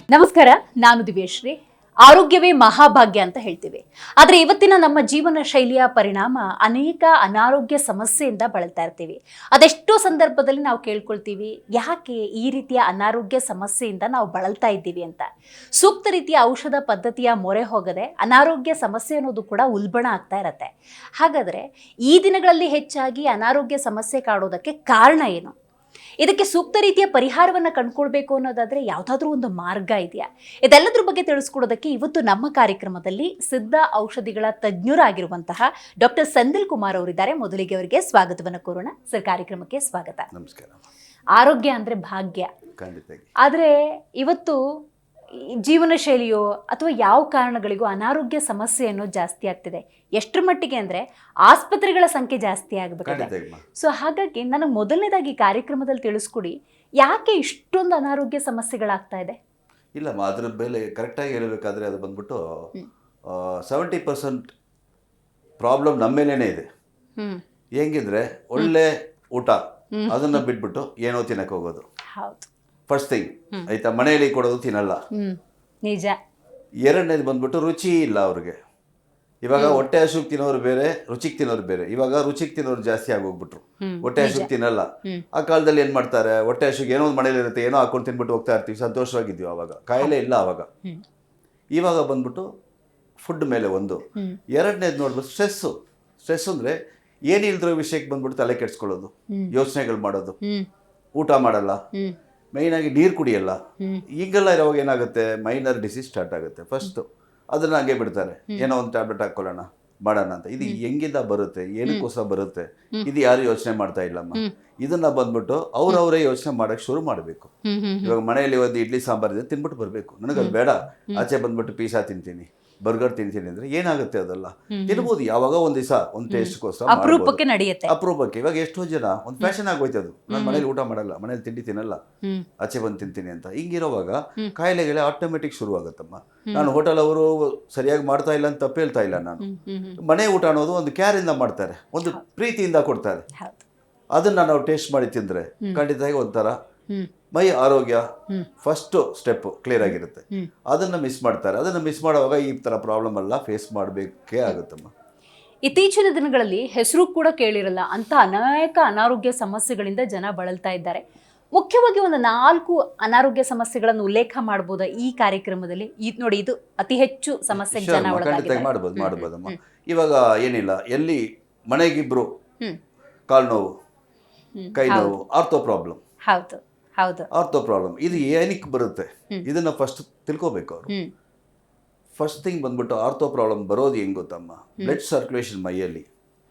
ನಮಸ್ಕಾರ, ನಾನು ದಿವ್ಯಶ್ರೀ. ಆರೋಗ್ಯವೇ ಮಹಾಭಾಗ್ಯ ಅಂತ ಹೇಳ್ತೀವಿ. ಆದರೆ ಇವತ್ತಿನ ನಮ್ಮ ಜೀವನ ಶೈಲಿಯ ಪರಿಣಾಮ ಅನೇಕ ಅನಾರೋಗ್ಯ ಸಮಸ್ಯೆಯಿಂದ ಬಳಲ್ತಾ ಇರ್ತೀವಿ. ಅದೆಷ್ಟೋ ಸಂದರ್ಭದಲ್ಲಿ ನಾವು ಕೇಳ್ಕೊಳ್ತೀವಿ, ಯಾಕೆ ಈ ರೀತಿಯ ಅನಾರೋಗ್ಯ ಸಮಸ್ಯೆಯಿಂದ ನಾವು ಬಳಲ್ತಾ ಇದ್ದೀವಿ ಅಂತ. ಸೂಕ್ತ ರೀತಿಯ ಔಷಧ ಪದ್ಧತಿಯ ಮೊರೆ ಹೋಗದೆ ಅನಾರೋಗ್ಯ ಸಮಸ್ಯೆ ಅನ್ನೋದು ಕೂಡ ಉಲ್ಬಣ ಆಗ್ತಾ ಇರತ್ತೆ. ಹಾಗಾದರೆ ಈ ದಿನಗಳಲ್ಲಿ ಹೆಚ್ಚಾಗಿ ಅನಾರೋಗ್ಯ ಸಮಸ್ಯೆ ಕಾಡೋದಕ್ಕೆ ಕಾರಣ ಏನು? ಇದಕ್ಕೆ ಸೂಕ್ತ ರೀತಿಯ ಪರಿಹಾರವನ್ನು ಕಂಡುಕೊಳ್ಬೇಕು ಅನ್ನೋದಾದ್ರೆ ಯಾವುದಾದ್ರೂ ಒಂದು ಮಾರ್ಗ ಇದೆಯಾ? ಇದೆಲ್ಲದ್ರ ಬಗ್ಗೆ ತಿಳಿಸ್ಕೊಡೋದಕ್ಕೆ ಇವತ್ತು ನಮ್ಮ ಕಾರ್ಯಕ್ರಮದಲ್ಲಿ ಸಿದ್ಧ ಔಷಧಿಗಳ ತಜ್ಞರಾಗಿರುವಂತಹ ಡಾಕ್ಟರ್ ಸೆಂಥಿಲ್ ಕುಮಾರ್ ಅವರಿದ್ದಾರೆ. ಮೊದಲಿಗೆ ಅವರಿಗೆ ಸ್ವಾಗತವನ್ನು ಕೋರೋಣ. ಸರ್, ಕಾರ್ಯಕ್ರಮಕ್ಕೆ ಸ್ವಾಗತ. ನಮಸ್ಕಾರ. ಆರೋಗ್ಯ ಅಂದ್ರೆ ಭಾಗ್ಯ. ಖಂಡಿತ. ಆದರೆ ಇವತ್ತು ಜೀವನ ಶೈಲಿಯೋ ಅಥವಾ ಯಾವ ಕಾರಣಗಳಿಗೂ ಅನಾರೋಗ್ಯ ಸಮಸ್ಯೆ ಅನ್ನೋದು ಜಾಸ್ತಿ ಆಗ್ತಿದೆ. ಎಷ್ಟರ ಮಟ್ಟಿಗೆ ಅಂದರೆ ಆಸ್ಪತ್ರೆಗಳ ಸಂಖ್ಯೆ ಜಾಸ್ತಿ ಆಗಬೇಕಿದೆ. ಸೊ ಹಾಗಾಗಿ ನನಗೆ ಮೊದಲನೇದಾಗಿ ಕಾರ್ಯಕ್ರಮದಲ್ಲಿ ತಿಳಿಸ್ಕೊಡಿ, ಯಾಕೆ ಇಷ್ಟೊಂದು ಅನಾರೋಗ್ಯ ಸಮಸ್ಯೆಗಳಾಗ್ತಾ ಇದೆ? ಇಲ್ಲಮ್ಮ, ಅದ್ರ ಮೇಲೆ ಕರೆಕ್ಟಾಗಿ ಹೇಳಬೇಕಾದ್ರೆ ಅದು ಬಂದ್ಬಿಟ್ಟು 70% ಪ್ರಾಬ್ಲಮ್ ನಮ್ಮ ಮೇಲೇನೆ ಇದೆ. ಹೆಂಗಿದ್ರೆ ಒಳ್ಳೆ ಊಟ ಅದನ್ನ ಬಿಟ್ಬಿಟ್ಟು ಏನೋ ತಿನ್ನಕ್ಕೆ ಹೋಗೋದು. ಹೌದು, ಫಸ್ಟ್ ಥಿಂಗ್ ಆಯ್ತಾ. ಮನೆಯಲ್ಲಿ ಕೊಡೋದು ತಿನ್ನಲ್ಲ. ನಿಜ. ಎರಡನೇದು ಬಂದ್ಬಿಟ್ಟು ರುಚಿ ಇಲ್ಲ ಅವ್ರಿಗೆ. ಇವಾಗ ಹೊಟ್ಟೆ ಹಸುಕ್ ತಿನ್ನೋರು ಬೇರೆ, ರುಚಿಗೆ ತಿನ್ನೋರು ಬೇರೆ. ಇವಾಗ ರುಚಿಗೆ ತಿನ್ನೋರು ಜಾಸ್ತಿ ಆಗೋಗ್ಬಿಟ್ರು, ಹೊಟ್ಟೆ ಹಸುಕ್ ತಿನ್ನಲ್ಲ. ಆ ಕಾಲದಲ್ಲಿ ಏನ್ ಮಾಡ್ತಾರೆ, ಹೊಟ್ಟೆ ಹಸುಗೆ ಏನೋ ಒಂದು ಮನೇಲಿ ಇರುತ್ತೆ, ಏನೋ ಹಾಕೊಂಡು ತಿನ್ಬಿಟ್ಟು ಹೋಗ್ತಾ ಇರ್ತೀವಿ, ಸಂತೋಷವಾಗಿದ್ವಿ. ಅವಾಗ ಕಾಯಿಲೆ ಇಲ್ಲ. ಅವಾಗ ಇವಾಗ ಬಂದ್ಬಿಟ್ಟು ಫುಡ್ ಮೇಲೆ ಒಂದು. ಎರಡನೇದು ನೋಡ್ಬಿಟ್ಟು ಸ್ಟ್ರೆಸ್ ಅಂದ್ರೆ ಏನಿಲ್ದಿರೋ ವಿಷಯಕ್ಕೆ ಬಂದ್ಬಿಟ್ಟು ತಲೆ ಕೆಡ್ಸ್ಕೊಳ್ಳೋದು, ಯೋಚನೆಗಳು ಮಾಡೋದು, ಊಟ ಮಾಡಲ್ಲ, ಮೈನ್ ಆಗಿ ನೀರು ಕುಡಿಯಲ್ಲ. ಈಗೆಲ್ಲ ಇರೋವಾಗ ಏನಾಗುತ್ತೆ, ಮೈನರ್ ಡಿಸೀಸ್ ಸ್ಟಾರ್ಟ್ ಆಗುತ್ತೆ. ಫಸ್ಟ್ ಅದನ್ನ ಹಂಗೆ ಬಿಡ್ತಾರೆ, ಏನೋ ಒಂದು ಟ್ಯಾಬ್ಲೆಟ್ ಹಾಕೊಳ್ಳೋಣ ಮಾಡೋಣ ಅಂತ. ಇದು ಹೆಂಗಿಂದ ಬರುತ್ತೆ, ಏನಕ್ಕೋಸ್ಕರ ಬರುತ್ತೆ, ಇದು ಯಾರು ಯೋಚನೆ ಮಾಡ್ತಾ ಇಲ್ಲಮ್ಮ. ಇದನ್ನ ಬಂದ್ಬಿಟ್ಟು ಅವ್ರವರೇ ಯೋಚನೆ ಮಾಡಕ್ ಶುರು ಮಾಡಬೇಕು. ಇವಾಗ ಮನೆಯಲ್ಲಿ ಒಂದು ಇಡ್ಲಿ ಸಾಂಬಾರ್ ಇದೆ, ತಿನ್ಬಿಟ್ಟು ಬರಬೇಕು. ನನಗದು ಬೇಡ, ಆಚೆ ಬಂದ್ಬಿಟ್ಟು ಪಿಜ್ಜಾ ತಿಂತೀನಿ, ಬರ್ಗರ್ ತಿಂತೀನಿ ಅಂದ್ರೆ ಏನಾಗುತ್ತೆ? ಅದೆಲ್ಲ ತಿನ್ಬೋದು ಯಾವಾಗ ಒಂದ್ ದಿವಸ ಒಂದು ಟೇಸ್ಟ್ಗೋಸ್ಕರ, ಅಪರೂಪಕ್ಕೆ ನಡೆಯುತ್ತೆ. ಅಪರೂಪಕ್ಕೆ. ಇವಾಗ ಎಷ್ಟೋ ಜನ ಒಂದು ಫ್ಯಾಷನ್ ಆಗೋಯ್ತು ಅದು, ನಾನು ಮನೇಲಿ ಊಟ ಮಾಡಲ್ಲ, ಮನೇಲಿ ತಿಂಡಿ ತಿನ್ನಲ್ಲ, ಆಚೆ ಬಂದು ತಿಂತೀನಿ ಅಂತ. ಹಿಂಗಿರೋವಾಗ ಕಾಯಿಲೆಗಳೇ ಆಟೋಮೆಟಿಕ್ ಶುರು ಆಗುತ್ತಮ್ಮ. ನಾನು ಹೋಟೆಲ್ ಅವರು ಸರಿಯಾಗಿ ಮಾಡ್ತಾ ಇಲ್ಲ ಅಂತ ತಪ್ಪು ಹೇಳ್ತಾ ಇಲ್ಲ. ನಾನು ಮನೆ ಊಟ ಅನ್ನೋದು ಒಂದು ಕ್ಯಾರಿಂದ ಮಾಡ್ತಾರೆ, ಒಂದು ಪ್ರೀತಿಯಿಂದ ಕೊಡ್ತಾರೆ. ಅದನ್ನ ನಾವು ಟೇಸ್ಟ್ ಮಾಡಿ ತಿಂದ್ರೆ ಖಂಡಿತವಾಗಿ ಒಂಥರ ಮೈ ಆರೋಗ್ಯ ಫಸ್ಟ್ ಸ್ಟೆಪ್ ಕ್ಲಿಯರ್ ಆಗಿರುತ್ತೆ. ಅದನ್ನ ಮಿಸ್ ಮಾಡ್ತಾರೆ. ಅದನ್ನ ಮಿಸ್ ಮಾಡುವಾಗ ಈ ತರ ಪ್ರಾಬ್ಲಮ್ ಎಲ್ಲ ಫೇಸ್ ಮಾಡಬೇಕೇ ಆಗುತ್ತಮ್ಮ. ಇತ್ತೀಚಿನ ದಿನಗಳಲ್ಲಿ ಹೆಸರು ಕೂಡ ಕೇಳಿರಲ್ಲ ಅಂತ ಅನೇಕ ಅನಾರೋಗ್ಯ ಸಮಸ್ಯೆಗಳಿಂದ ಜನ ಬಳಲ್ತಾ ಇದ್ದಾರೆ. ಮುಖ್ಯವಾಗಿ ಒಂದು 4 ಅನಾರೋಗ್ಯ ಸಮಸ್ಯೆಗಳನ್ನು ಉಲ್ಲೇಖ ಮಾಡಬಹುದಾ ಈ ಕಾರ್ಯಕ್ರಮದಲ್ಲಿ? ನೋಡಿ, ಇದು ಅತಿ ಹೆಚ್ಚು ಸಮಸ್ಯೆ ಜನ ಖಂಡಿತವಾಗಿ ಮಾಡ್ಬೋದಮ್ಮ. ಇವಾಗ ಏನಿಲ್ಲ, ಎಲ್ಲಿ ಮನೆಗಿಬ್ರು ಕಾಲು ನೋವು, ಕೈ ನೋವು, ಆರ್ಥೋ ಪ್ರಾಬ್ಲಮ್. ಹೌದು, ಆರ್ಥೋ ಪ್ರಾಬ್ಲಮ್ ಇದು ಏನಕ್ಕೆ ಬರುತ್ತೆ, ಇದನ್ನ ಫಸ್ಟ್ ತಿಳ್ಕೋಬೇಕು ಅವರು. ಫಸ್ಟ್ ಥಿಂಗ್ ಬಂದ್ಬಿಟ್ಟು ಆರ್ಥೋ ಪ್ರಾಬ್ಲಮ್ ಬರೋದು ಹೆಂಗ್ ಗೊತ್ತಮ್ಮ, ಬ್ಲಡ್ ಸರ್ಕ್ಯುಲೇಷನ್ ಮೈಯಲ್ಲಿ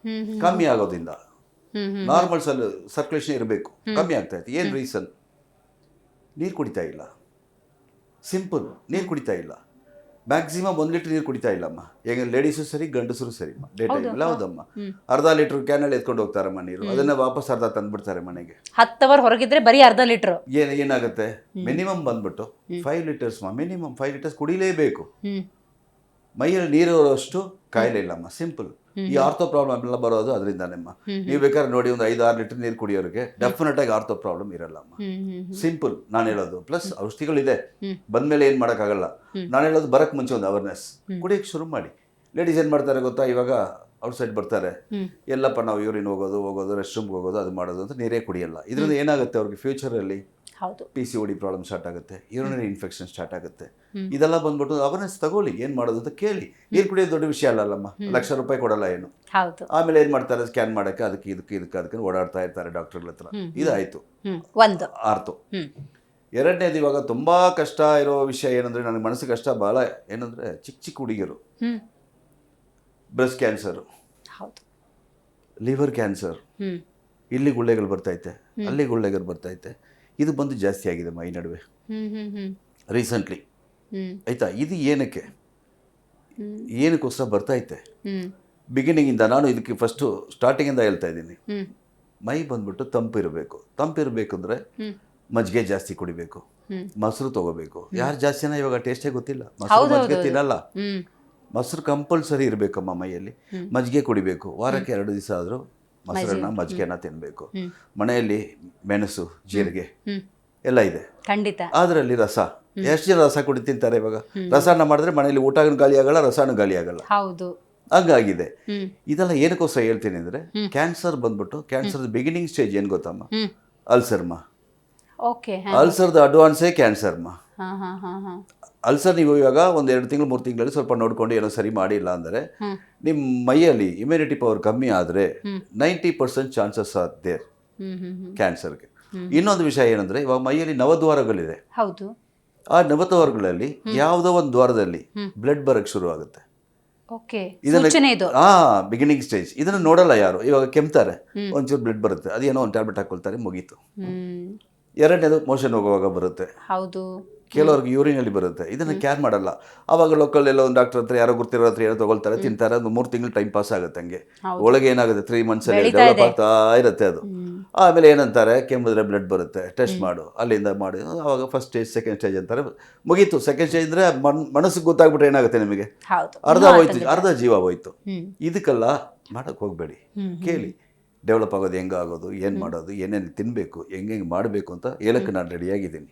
ಕಮ್ಮಿ ಆಗೋದ್ರಿಂದ. ನಾರ್ಮಲ್ ಸರ್ಕ್ಯುಲೇಷನ್ ಇರಬೇಕು, ಕಮ್ಮಿ ಆಗ್ತಾ ಇತ್ತು. ಏನ್ ರೀಸನ್? ನೀರು ಕುಡಿತಾ ಇಲ್ಲ. ಸಿಂಪಲ್, ನೀರು ಕುಡಿತಾ ಇಲ್ಲ. ಮ್ಯಾಕ್ಸಿಮಮ್ 1 ಲೀಟರ್ ನೀರು ಕುಡಿತಾ ಇಲ್ಲಮ್ಮ. ಈಗ ಲೇಡೀಸು ಸರಿ, ಗಂಡಸರು ಸರಿ. ಡೇ ಟೈಮ್ ಇಲ್ಲ. ಹೌದಮ್ಮ, ಅರ್ಧ ಲೀಟರ್ ಕ್ಯಾನಲ್ಲಿ ಎತ್ಕೊಂಡು ಹೋಗ್ತಾರಮ್ಮ ನೀರು, ಅದನ್ನ ವಾಪಸ್ ಅರ್ಧ ತಂದ್ಬಿಡ್ತಾರೆ ಮನೆಗೆ. 10 ಅವರ್ ಹೊರಗಿದ್ರೆ ಬರೀ ಅರ್ಧ ಲೀಟರ್. ಏನಾಗುತ್ತೆ, ಮಿನಿಮಮ್ ಬಂದ್ಬಿಟ್ಟು 5 ಲೀಟರ್ಸ್ ಮಿನಿಮಮ್ 5 ಲೀಟರ್ಸ್ ಕುಡಿಲೇಬೇಕು. ಮೈಯಲ್ಲಿ ನೀರು ಅಷ್ಟು ಕಾಯಿಲೆ ಇಲ್ಲಮ್ಮ. ಸಿಂಪಲ್. ಈ ಆರ್ಥೋ ಪ್ರಾಬ್ಲಮ್ ಎಲ್ಲ ಬರೋದು ಅದರಿಂದಾನೆಮ್ಮ. ನೀವು ಬೇಕಾದ್ರೆ ನೋಡಿ, ಒಂದು 5-6 ಲೀಟರ್ ನೀರು ಕುಡಿಯೋರಿಗೆ ಡೆಫಿನೆಟ್ ಆಗಿ ಆರ್ಥೋ ಪ್ರಾಬ್ಲಮ್ ಇರಲ್ಲಮ್ಮ. ಸಿಂಪಲ್ ನಾನು ಹೇಳೋದು. ಪ್ಲಸ್ ಔಷಧಿಗಳಿದೆ, ಬಂದ್ಮೇಲೆ ಏನ್ ಮಾಡೋಕ್ಕಾಗಲ್ಲ. ನಾನು ಹೇಳೋದು ಬರಕ್ ಮುಂಚೆ ಒಂದು ಅವೇರ್ನೆಸ್ ಕುಡಿಯಕ್ಕೆ ಶುರು ಮಾಡಿ. ಲೇಡೀಸ್ ಏನ್ ಮಾಡ್ತಾರೆ ಗೊತ್ತಾ, ಇವಾಗ ಔಟ್ಸೈಡ್ ಬರ್ತಾರೆ, ಎಲ್ಲಪ್ಪ ನಾವು ಯೂರಿನ್ ಹೋಗೋದು ರೆಸ್ಟ್ ರೂಮ್ಗೆ ಹೋಗೋದು, ಅದು ಮಾಡೋದು ಅಂತ ನೀರೇ ಕುಡಿಯಲ್ಲ. ಇದರಿಂದ ಏನಾಗುತ್ತೆ, ಅವ್ರಿಗೆ ಫ್ಯೂಚರಲ್ಲಿ PCOD ಪ್ರಾಬ್ಲಮ್ ಸ್ಟಾರ್ಟ್ ಆಗುತ್ತೆ, ಯೂರಿನರಿ ಇನ್ಫೆಕ್ಷನ್ ಸ್ಟಾರ್ಟ್ ಆಗುತ್ತೆ. ಇದೆಲ್ಲ ಬಂದ್ಬಿಟ್ಟು ಅವೇರ್ನೆಸ್ ತಗೊಳ್ಳಿ, ಏನ್ ಮಾಡೋದು ಅಂತ ಕೇಳಿ. ನೀರು ಕುಡಿಯೋದು ದೊಡ್ಡ ವಿಷಯ ಅಲ್ಲಮ್ಮ, ₹1,00,000 ಕೊಡಲ್ಲ ಏನು. ಆಮೇಲೆ ಏನ್ ಮಾಡ್ತಾರೆ, ಸ್ಕ್ಯಾನ್ ಮಾಡಕ್ಕೆ ಅದಕ್ಕೆ ಓಡಾಡ್ತಾ ಇರ್ತಾರೆ ಡಾಕ್ಟರ್ಗಳ ಹತ್ರ. ಇದಾಯ್ತು ಒಂದು ಆರ್ಥೋ. ಎರಡನೇದು ಇವಾಗ ತುಂಬಾ ಕಷ್ಟ ಇರೋ ವಿಷಯ ಏನಂದ್ರೆ, ನನಗೆ ಮನಸ್ಸಿಗೆ ಕಷ್ಟ ಬಹಳ ಏನಂದ್ರೆ, ಚಿಕ್ಕ ಹುಡುಗಿಯರು ಬ್ರೆಸ್ಟ್ ಕ್ಯಾನ್ಸರ್, ಲಿವರ್ ಕ್ಯಾನ್ಸರ್, ಇಲ್ಲಿ ಗುಳ್ಳೆಗಳು ಬರ್ತೈತೆ, ಅಲ್ಲಿ ಗುಳ್ಳೆಗಳು ಬರ್ತೈತೆ. ಇದು ಬಂದು ಜಾಸ್ತಿ ಆಗಿದೆ ಮೈ ನಡುವೆ ರೀಸೆಂಟ್ಲಿ. ಆಯ್ತಾ, ಇದು ಏನಕ್ಕೋಸ್ಕರ ಬರ್ತೈತೆ? ಬಿಗಿನಿಂಗ್ ಇಂದ ನಾನು ಇದಕ್ಕೆ ಫಸ್ಟ್ ಸ್ಟಾರ್ಟಿಂಗ್ ಇಂದ ಹೇಳ್ತಾ ಇದ್ದೀನಿ. ಮೈ ಬಂದ್ಬಿಟ್ಟು ತಂಪಿರಬೇಕು ಅಂದ್ರೆ ಮಜ್ಜಿಗೆ ಜಾಸ್ತಿ ಕುಡಿಬೇಕು, ಮೊಸರು ತಗೋಬೇಕು. ಯಾರು ಜಾಸ್ತಿನ ಇವಾಗ ಟೇಸ್ಟೇ ಗೊತ್ತಿಲ್ಲ, ಮೊಸರು ಮಜ್ಜಿಗೆ ತಿನ್ನಲ್ಲ. ಮೊಸರು ಕಂಪಲ್ಸರಿ ಇರಬೇಕಮ್ಮ ಮೈಯಲ್ಲಿ. ಮಜ್ಜಿಗೆ ಕುಡಿಬೇಕು, ವಾರಕ್ಕೆ 2 ದಿವಸ ಆದರೂ ಮೊಸರನ್ನ ಮಜ್ಜಿಗೆನ ತಿನ್ನಬೇಕು. ಮನೆಯಲ್ಲಿ ಮೆಣಸು, ಜೀರಿಗೆ ಎಲ್ಲ ಇದೆ, ಖಂಡಿತ. ಅದರಲ್ಲಿ ರಸ ಎಷ್ಟು ಜನ ರಸ ಕುಡಿ ತಿಂತಾರೆ ಇವಾಗ? ರಸಾಯನ ಮಾಡಿದ್ರೆ ಮನೇಲಿ ಊಟನೂ ಗಾಲಿ ಆಗಲ್ಲ, ರಸಾಯನ ಗಾಲಿ ಆಗಲ್ಲ, ಹೌದು. ಹಂಗಾಗಿದೆ. ಇದೆಲ್ಲ ಏನಕ್ಕೋಸ್ಕರ ಹೇಳ್ತೀನಿ ಅಂದರೆ, ಕ್ಯಾನ್ಸರ್ ಬಂದ್ಬಿಟ್ಟು ಕ್ಯಾನ್ಸರ್ ಬಿಗಿನಿಂಗ್ ಸ್ಟೇಜ್ ಏನು ಗೊತ್ತಮ್ಮ? ಅಲ್ಸರ್ಮ. ಓಕೆ. ಅಲ್ಸರ್ದು ಅಡ್ವಾನ್ಸೇ ಕ್ಯಾನ್ಸರ್ಮ. ಅಲ್ಸರ್ ನೀವು ಇವಾಗ ಒಂದು 2 ತಿಂಗಳು 3 ತಿಂಗಳಲ್ಲಿ ಸ್ವಲ್ಪ ನೋಡ್ಕೊಂಡು ಏನೋ ಸರಿ ಮಾಡಿಲ್ಲ ಅಂದರೆ ನಿಮ್ಮ ಮೈಯಲ್ಲಿ ಇಮ್ಯುನಿಟಿ ಪವರ್ ಕಮ್ಮಿ ಆದರೆ 90% ಚಾನ್ಸಸ್ ಆರ್ ದೇರ್ ಕ್ಯಾನ್ಸರ್ಗೆ. ಇನ್ನೊಂದು ವಿಷಯ ಏನಂದರೆ, ಇವಾಗ ಮೈಯಲ್ಲಿ ನವದ್ವಾರಗಳಿದೆ. ಹೌದು. ಆ ನವದ್ವಾರಗಳಲ್ಲಿ ಯಾವುದೋ ಒಂದು ದ್ವಾರದಲ್ಲಿ ಬ್ಲಡ್ ಬರೋಕ್ಕೆ ಶುರು ಆಗುತ್ತೆ. ಓಕೆ. ಸೂಚನೆ ಇದು. Beginning stage. ಇದನ್ನು ನೋಡಲ್ಲ ಯಾರು. ಇವಾಗ ಕೆಮ್ತಾರೆ, ಒಂಚೂರು ಬ್ಲಡ್ ಬರುತ್ತೆ, ಅದೇನೋ ಒಂದು ಟ್ಯಾಬ್ಲೆಟ್ ಹಾಕೊಳ್ತಾರೆ, ಮುಗೀತು. ಎರಡನೇದು ಮೋಷನ್ ಹೋಗುವಾಗ ಬರುತ್ತೆ. ಹೌದು. ಕೆಲವ್ರಿಗೆ ಯೂರಿನಲ್ಲಿ ಬರುತ್ತೆ, ಇದನ್ನು ಕೇರ್ ಮಾಡಲ್ಲ. ಆವಾಗ ಲೋಕಲ್ ಎಲ್ಲ ಒಂದು ಡಾಕ್ಟರ್ ಹತ್ರ ಯಾರೋ ಗೊತ್ತಿರೋ ಹತ್ರ ಏನೋ ತಗೊಳ್ತಾರೆ, ತಿಂತಾರೆ, ಒಂದು 3 ತಿಂಗಳು ಟೈಮ್ ಪಾಸ್ ಆಗುತ್ತೆ. ಹಂಗೆ ಒಳಗೆ ಏನಾಗುತ್ತೆ, 3 ಮಂತ್ಸಲ್ಲಿ ಡೆವಲಪ್ ಆಗ್ತಾ ಇರುತ್ತೆ ಅದು. ಆಮೇಲೆ ಏನಂತಾರೆ, ಕೆಮ್ಮಿದ್ರೆ ಬ್ಲಡ್ ಬರುತ್ತೆ, ಟೆಸ್ಟ್ ಮಾಡು, ಅಲ್ಲಿಂದ ಮಾಡಿ, ಆವಾಗ ಫಸ್ಟ್ ಸ್ಟೇಜ್ ಸೆಕೆಂಡ್ ಸ್ಟೇಜ್ ಅಂತಾರೆ, ಮುಗೀತು. ಸೆಕೆಂಡ್ ಸ್ಟೇಜ್ ಅಂದರೆ ಮನಸ್ಸಿಗೆ ಗೊತ್ತಾಗ್ಬಿಟ್ರೆ ಏನಾಗುತ್ತೆ ನಿಮಗೆ, ಅರ್ಧ ಜೀವ ಹೋಯ್ತು. ಇದಕ್ಕೆಲ್ಲ ಮಾಡಕ್ಕೆ ಹೋಗಬೇಡಿ, ಕೇಳಿ ಡೆವಲಪ್ ಆಗೋದು ಹೆಂಗೆ ಆಗೋದು, ಏನು ಮಾಡೋದು, ಏನೇನು ತಿನ್ನಬೇಕು, ಹೆಂಗೆ ಮಾಡಬೇಕು ಅಂತ ಹೇಳಕ್ಕೆ ನಾನು ರೆಡಿಯಾಗಿದ್ದೀನಿ.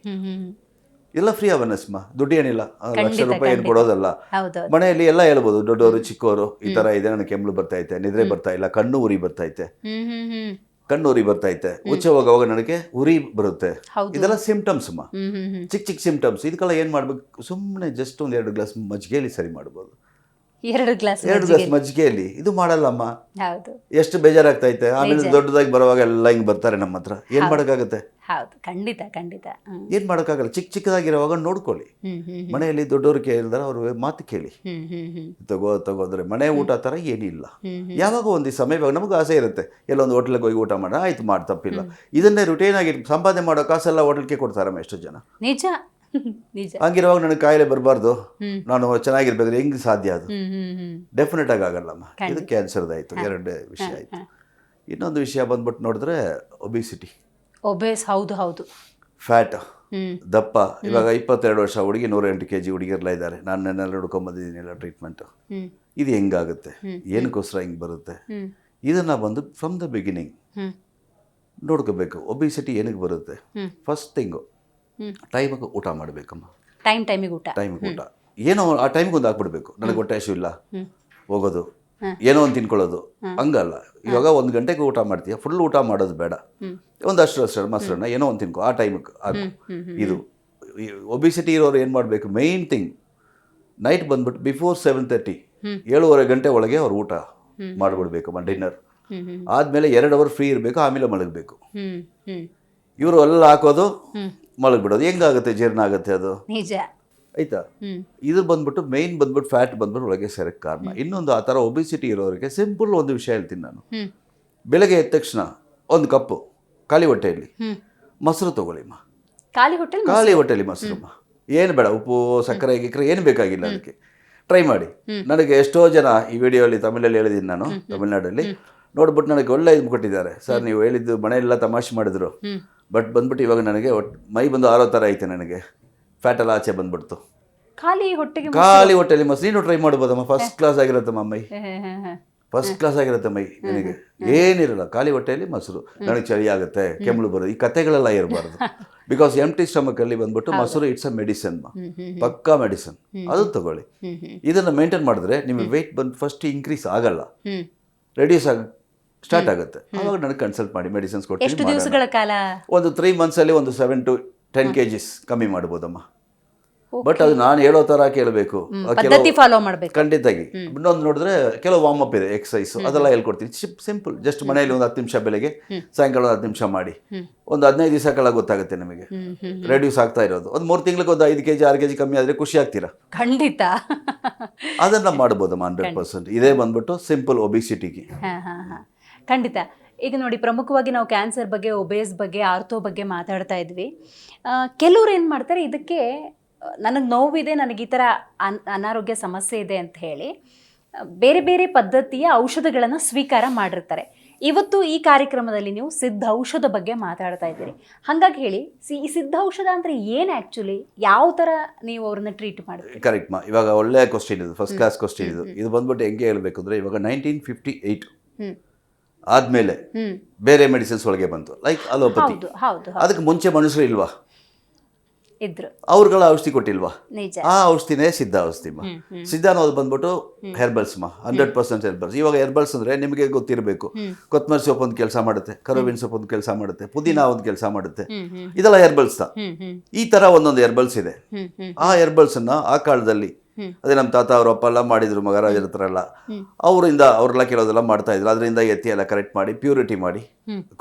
ಎಲ್ಲ ಫ್ರೀ ಅವೇರ್ನೆಸ್ಮಾ, ದುಡ್ಡು ಏನಿಲ್ಲ, ಲಕ್ಷ ರೂಪಾಯಿ ಏನು ಕೊಡೋದಲ್ಲ. ಮನೆಯಲ್ಲಿ ಎಲ್ಲ ಹೇಳ್ಬೋದು, ದೊಡ್ಡವರು ಚಿಕ್ಕವರು, ಈ ಥರ ಇದೆ, ನನಗೆ ಕೆಮ್ಮು ಬರ್ತೈತೆ, ನಿದ್ರೆ ಬರ್ತಾ ಇಲ್ಲ, ಕಣ್ಣು ಉರಿ ಬರ್ತೈತೆ, ಉಚ್ಚೆ ಹೋಗುವಾಗ ನನಗೆ ಉರಿ ಬರುತ್ತೆ. ಇದೆಲ್ಲ ಸಿಂಪ್ಟಮ್ಸ್ ಅಮ್ಮ, ಚಿಕ್ಕ ಸಿಂಪ್ಟಮ್ಸ್. ಇದಕ್ಕೆಲ್ಲ ಏನು ಮಾಡ್ಬೇಕು, ಸುಮ್ಮನೆ ಜಸ್ಟ್ ಒಂದು 2 ಗ್ಲಾಸ್ ಮಜ್ಜಿಗೆಯಲ್ಲಿ ಸರಿ ಮಾಡ್ಬೋದು. 2 ಗ್ಲಾಸ್ ಮಜ್ಜಿಗೆಯಲ್ಲಿ ಇದು ಮಾಡಲ್ಲಮ್ಮ. ಎಷ್ಟು ಬೇಜಾರಾಗ್ತೈತೆ. ಆಮೇಲೆ ದೊಡ್ಡದಾಗಿ ಬರುವಾಗ ಎಲ್ಲ ಹಿಂಗೆ ಬರ್ತಾರೆ ನಮ್ಮ ಹತ್ರ, ಏನು ಮಾಡೋಕ್ಕಾಗುತ್ತೆ? ಖಂಡಿತ ಖಂಡಿತ. ಏನು ಮಾಡೋಕ್ಕಾಗಲ್ಲ. ಚಿಕ್ಕದಾಗಿರುವಾಗ ನೋಡ್ಕೊಳ್ಳಿ. ಮನೆಯಲ್ಲಿ ದೊಡ್ಡವರು ಕೇಳಿದ್ರೆ ಅವ್ರ ಮಾತು ಕೇಳಿ, ತಗೋದ್ರೆ ಮನೆ ಊಟ ಥರ ಏನಿಲ್ಲ. ಯಾವಾಗ ಒಂದು ಸಮಯ, ಇವಾಗ ನಮಗೂ ಆಸೆ ಇರುತ್ತೆ, ಎಲ್ಲೊಂದು ಹೋಟ್ಲಿಗೆ ಹೋಗಿ ಊಟ ಮಾಡೋಣ, ಆಯ್ತು ಮಾಡಿ, ತಪ್ಪಿಲ್ಲ. ಇದನ್ನೇ ರುಟೀನ್ ಆಗಿ ಸಂಪಾದನೆ ಮಾಡೋ ಕಾಸೆಲ್ಲ ಹೋಟೆಲ್ಗೆ ಕೊಡ್ತಾರಮ್ಮ ಎಷ್ಟೋ ಜನ. ನಿಜ. ಹಂಗಿರುವಾಗ ನನಗೆ ಕಾಯಿಲೆ ಬರಬಾರ್ದು, ನಾನು ಚೆನ್ನಾಗಿರ್ಬೇಕಾದ್ರೆ ಹೆಂಗೆ ಸಾಧ್ಯ? ಅದು ಡೆಫಿನೆಟ್ ಆಗಿ ಆಗಲ್ಲಮ್ಮ. ಇದು ಕ್ಯಾನ್ಸರ್ದಾಯ್ತು, 2ನೇ ವಿಷಯ ಆಯ್ತು. ಇನ್ನೊಂದು ವಿಷಯ ಬಂದ್ಬಿಟ್ಟು ನೋಡಿದ್ರೆ ಒಬಿಸಿಟಿ, ಹೌದು, ಫ್ಯಾಟ್, ದಪ್ಪ. ಇವಾಗ 22 ವರ್ಷ ಹುಡುಗಿ 108 kg ಹುಡುಗಿರ್ಲ ಇದ್ದಾರೆ. ನಾನು ನೆನ್ನೆಲ್ಲ ಹುಡ್ಕೊಂಬಂದಿದ್ದೀನಿಲ್ಲ ಟ್ರೀಟ್ಮೆಂಟು. ಇದು ಹೆಂಗಾಗುತ್ತೆ, ಏನಕ್ಕೋಸ್ಕರ ಹಿಂಗೆ ಬರುತ್ತೆ, ಇದನ್ನು ಬಂದು ಫ್ರಮ್ ದ ಬಿಗಿನಿಂಗ್ ನೋಡ್ಕೋಬೇಕು. ಒಬಿಸಿಟಿ ಏನಕ್ಕೆ ಬರುತ್ತೆ? ಫಸ್ಟ್ ಥಿಂಗು, ಟೈಮಿಗೆ ಊಟ ಮಾಡಬೇಕಮ್ಮ. ಟೈಮಿಗೆ ಊಟ ಏನೋ ಆ ಟೈಮಿಗೆ ಒಂದು ಹಾಕ್ಬಿಡ್ಬೇಕು. ನನಗೆ ಹೊಟ್ಟೆ ಹಸಿವು ಇಲ್ಲ ಹೋಗೋದು, ಏನೋ ಒಂದು ತಿನ್ಕೊಳ್ಳೋದು, ಹಂಗಲ್ಲ. ಇವಾಗ 1 ಗಂಟೆಗೆ ಊಟ ಮಾಡ್ತೀಯ, ಫುಲ್ ಊಟ ಮಾಡೋದು ಬೇಡ, ಒಂದಷ್ಟು ಮೊಸರನ್ನ ಏನೋ ಒಂದು ತಿನ್ಕೊ, ಆ ಟೈಮಿಗೆ ಆಗು. ಇದು ಒಬಿಸಿಟಿ ಇರೋರು ಏನು ಮಾಡಬೇಕು, ಮೇಯ್ನ್ ಥಿಂಗ್, ನೈಟ್ ಬಂದ್ಬಿಟ್ಟು ಬಿಫೋರ್ 7:30 7:30 ಗಂಟೆ ಒಳಗೆ ಅವ್ರು ಊಟ ಮಾಡಿಬಿಡ್ಬೇಕಮ್ಮ, ಡಿನ್ನರ್ ಆದಮೇಲೆ 2 ಅವರ್ ಫ್ರೀ ಇರಬೇಕು, ಆಮೇಲೆ ಮಲಗಬೇಕು. ಇವರು ಎಲ್ಲ ಹಾಕೋದು, ಮಲಗಿಬಿಡೋದು, ಹೆಂಗಾಗುತ್ತೆ, ಜೀರ್ಣ ಆಗುತ್ತೆ ಅದು, ಆಯ್ತಾ? ಇದು ಬಂದ್ಬಿಟ್ಟು ಮೇಯ್ನ್ ಬಂದ್ಬಿಟ್ಟು ಫ್ಯಾಟ್ ಬಂದ್ಬಿಟ್ಟು ಒಳಗೆ ಸೇರಕ್ಕೆ ಕಾರಣ. ಇನ್ನೊಂದು, ಆ ಥರ ಒಬಿಸಿಟಿ ಇರೋರಿಗೆ ಸಿಂಪಲ್ ಒಂದು ವಿಷಯ ಹೇಳ್ತೀನಿ ನಾನು. ಬೆಳಗ್ಗೆ ಎದ್ದ ತಕ್ಷಣ 1 ಕಪ್ಪು ಖಾಲಿ ಹೊಟ್ಟೆಯಲ್ಲಿ ಮೊಸರು ತೊಗೊಳ್ಳಿಮ್ಮ. ಖಾಲಿ ಹೊಟ್ಟೆಯಲ್ಲಿ ಮೊಸರಮ್ಮ, ಏನು ಬೇಡ, ಉಪ್ಪು ಸಕ್ಕರೆ ಗಿಕ್ಕರೆ ಏನು ಬೇಕಾಗಿಲ್ಲ. ಅದಕ್ಕೆ ಟ್ರೈ ಮಾಡಿ. ನನಗೆ ಎಷ್ಟೋ ಜನ ಈ ವಿಡಿಯೋಲಿ ತಮಿಳಲ್ಲಿ ಹೇಳಿದ್ದೀನಿ ನಾನು, ತಮಿಳ್ನಾಡಲ್ಲಿ ನೋಡ್ಬಿಟ್ಟು ನನಗೆ ಒಳ್ಳೆ ಇದು ಕೊಟ್ಟಿದ್ದಾರೆ. ಸರ್ ನೀವು ಹೇಳಿದ್ದು ಮನೆಯೆಲ್ಲ ತಮಾಷೆ ಮಾಡಿದ್ರು, ಬಟ್ ಬಂದ್ಬಿಟ್ಟು ಇವಾಗ ನನಗೆ ಮೈ ಬಂದು ಆರೋ ಥರ ಐತೆ, ನನಗೆ ಫ್ಯಾಟ್ ಎಲ್ಲ ಆಚೆ ಬಂದ್ಬಿಡ್ತು. ಖಾಲಿ ಹೊಟ್ಟೆಲಿ ಮೊಸರು ನೀನು ಟ್ರೈ ಮಾಡ್ಬೋದಮ್ಮ, ಫಸ್ಟ್ ಕ್ಲಾಸ್ ಆಗಿರತ್ತಮ್ಮ ಮೈ, ಫಸ್ಟ್ ಕ್ಲಾಸ್ ಆಗಿರುತ್ತೆ ಮೈ. ನನಗೆ ಏನಿರಲ್ಲ, ಖಾಲಿ ಹೊಟ್ಟೆಯಲ್ಲಿ ಮೊಸರು. ನನಗೆ ಚಳಿ ಆಗುತ್ತೆ, ಕೆಮ್ಮಳು ಬರೋದು, ಈ ಕತೆಗಳೆಲ್ಲ ಇರಬಾರ್ದು. ಬಿಕಾಸ್ ಎಂಟಿ ಸ್ಟಮಕಲ್ಲಿ ಬಂದ್ಬಿಟ್ಟು ಮೊಸರು ಇಟ್ಸ್ ಅ ಮೆಡಿಸನ್, ಪಕ್ಕಾ ಮೆಡಿಸನ್, ಅದು ತಗೊಳ್ಳಿ. ಇದನ್ನು ಮೇಂಟೈನ್ ಮಾಡಿದ್ರೆ ನಿಮಗೆ ವೆಯ್ಟ್ ಬಂದು ಫಸ್ಟ್ ಇನ್ಕ್ರೀಸ್ ಆಗಲ್ಲ, ರೆಡ್ಯೂಸ್ ಸ್ಟಾರ್ಟ್ ಆಗುತ್ತೆ. ಆವಾಗ ನನಗೆ ಕನ್ಸಲ್ಟ್ ಮಾಡಿ ಮೆಡಿಸಿನ್ಸ್ ಕೊಡ್ತೀನಿ. ಒಂದು 3 ಮಂತ್ಸಲ್ಲಿ ಒಂದು 7 to 10 kg ಕಮ್ಮಿ ಮಾಡ್ಬೋದಮ್ಮ. ಬಟ್ ಅದು ನಾನು ಹೇಳೋ ಥರ ಕೇಳಬೇಕು, ಖಂಡಿತಾಗಿ. ಇನ್ನೊಂದು ನೋಡಿದ್ರೆ ಕೆಲವು ವಾರ್ಮ್ ಅಪ್ ಇದೆ, ಎಕ್ಸಸೈಸ್, ಅದೆಲ್ಲ ಹೇಳ್ಕೊಡ್ತೀನಿ. ಸಿಂಪಲ್, ಜಸ್ಟ್ ಮನೆಯಲ್ಲಿ ಒಂದು 10 ನಿಮಿಷ ಬೆಳಗ್ಗೆ, ಸಾಯಂಕಾಲ 10 ನಿಮಿಷ ಮಾಡಿ, ಒಂದು 15 ದಿವಸ ಕಾಲ ಗೊತ್ತಾಗುತ್ತೆ ನಿಮಗೆ ರೆಡ್ಯೂಸ್ ಆಗ್ತಾ ಇರೋದು. ಒಂದು 3 ತಿಂಗಳಿಗೆ ಒಂದು 5 kg 6 kg ಕಮ್ಮಿ ಆದರೆ ಖುಷಿ ಆಗ್ತೀರಾ? ಖಂಡಿತ. ಅದನ್ನು ಮಾಡ್ಬೋದಮ್ಮ 100%. ಇದೇ ಬಂದ್ಬಿಟ್ಟು ಸಿಂಪಲ್ ಒಬಿಸಿಟಿಗೆ. ಖಂಡಿತ. ಈಗ ನೋಡಿ, ಪ್ರಮುಖವಾಗಿ ನಾವು ಕ್ಯಾನ್ಸರ್ ಬಗ್ಗೆ, ಒಬೇಸ್ ಬಗ್ಗೆ, ಆರ್ಥೋ ಬಗ್ಗೆ ಮಾತಾಡ್ತಾ ಇದ್ವಿ. ಕೆಲವ್ರು ಏನು ಮಾಡ್ತಾರೆ, ಇದಕ್ಕೆ ನನಗೆ ನೋವಿದೆ, ನನಗೆ ಈ ಥರ ಅನಾರೋಗ್ಯ ಸಮಸ್ಯೆ ಇದೆ ಅಂತ ಹೇಳಿ ಬೇರೆ ಬೇರೆ ಪದ್ಧತಿಯ ಔಷಧಗಳನ್ನು ಸ್ವೀಕಾರ ಮಾಡಿರ್ತಾರೆ. ಇವತ್ತು ಈ ಕಾರ್ಯಕ್ರಮದಲ್ಲಿ ನೀವು ಸಿದ್ಧ ಔಷಧ ಬಗ್ಗೆ ಮಾತಾಡ್ತಾ ಇದ್ದೀರಿ. ಹಾಗಾಗಿ ಹೇಳಿ, ಈ ಸಿದ್ಧ ಔಷಧ ಅಂದರೆ ಏನು ಆ್ಯಕ್ಚುಲಿ, ಯಾವ ಥರ ನೀವು ಅವ್ರನ್ನ ಟ್ರೀಟ್ ಮಾಡ್ತೀರಿ? ಕರೆಕ್ಟ್ ಮಾ, ಇವಾಗ ಒಳ್ಳೆಯ ಕ್ವಶನ್ ಇದು, ಫಸ್ಟ್ ಕ್ಲಾಸ್ ಕ್ವಶನ್ ಇದು. ಇದು ಬಂದ್ಬಿಟ್ಟು ಹೆಂಗೆ ಹೇಳಬೇಕು ಅಂದರೆ, ಇವಾಗ 1958 ಆದಮೇಲೆ ಬೇರೆ ಮೆಡಿಸಿನ್ಸ್ ಒಳಗೆ ಬಂತು, ಲೈಕ್ ಅಲೋಪತಿ. ಅದಕ್ಕೆ ಮುಂಚೆ ಮನುಷ್ಯರು ಇಲ್ವಾ? ಇದ್ರು. ಅವ್ರುಗಳ ಔಷಧಿ ಕೊಟ್ಟಿಲ್ವಾ? ನಿಜ. ಆ ಔಷಧಿನೇ ಸಿದ್ಧ ಔಷಧಿಮ್ಮ. ಸಿದ್ಧ ಅನ್ನೋದು ಬಂದ್ಬಿಟ್ಟು ಹೆರ್ಬಲ್ಸ್ಮ, 100% ಹೆರ್ಬಲ್ಸ್. ಇವಾಗ ಹೆರ್ಬಲ್ಸ್ ಅಂದ್ರೆ ನಿಮಗೆ ಗೊತ್ತಿರಬೇಕು, ಕೊತ್ತಂಬರಿ ಸೊಪ್ಪು ಒಂದು ಕೆಲಸ ಮಾಡುತ್ತೆ, ಕರೋಬಿನ್ ಸೊಪ್ಪು ಒಂದು ಕೆಲಸ ಮಾಡುತ್ತೆ, ಪುದೀನ ಒಂದು ಕೆಲಸ ಮಾಡುತ್ತೆ, ಇದೆಲ್ಲ ಹೆರ್ಬಲ್ಸ್. ಈ ತರ ಒಂದೊಂದು ಹೆರ್ಬಲ್ಸ್ ಇದೆ. ಆ ಹೆರ್ಬಲ್ಸ್ ಅನ್ನ ಆ ಕಾಲದಲ್ಲಿ ಅದೇ ನಮ್ಮ ತಾತ ಅವ್ರ ಅಪ್ಪ ಎಲ್ಲ ಮಾಡಿದ್ರು, ಮಹಾರಾಜರ ಹತ್ರ ಎಲ್ಲ ಅವರಿಂದ ಅವರೆಲ್ಲ ಕೆಲವುದೆಲ್ಲ ಮಾಡ್ತಾ ಇದ್ರು. ಅದರಿಂದ ಎತ್ತಿ ಎಲ್ಲ ಕರೆಕ್ಟ್ ಮಾಡಿ ಪ್ಯೂರಿಟಿ ಮಾಡಿ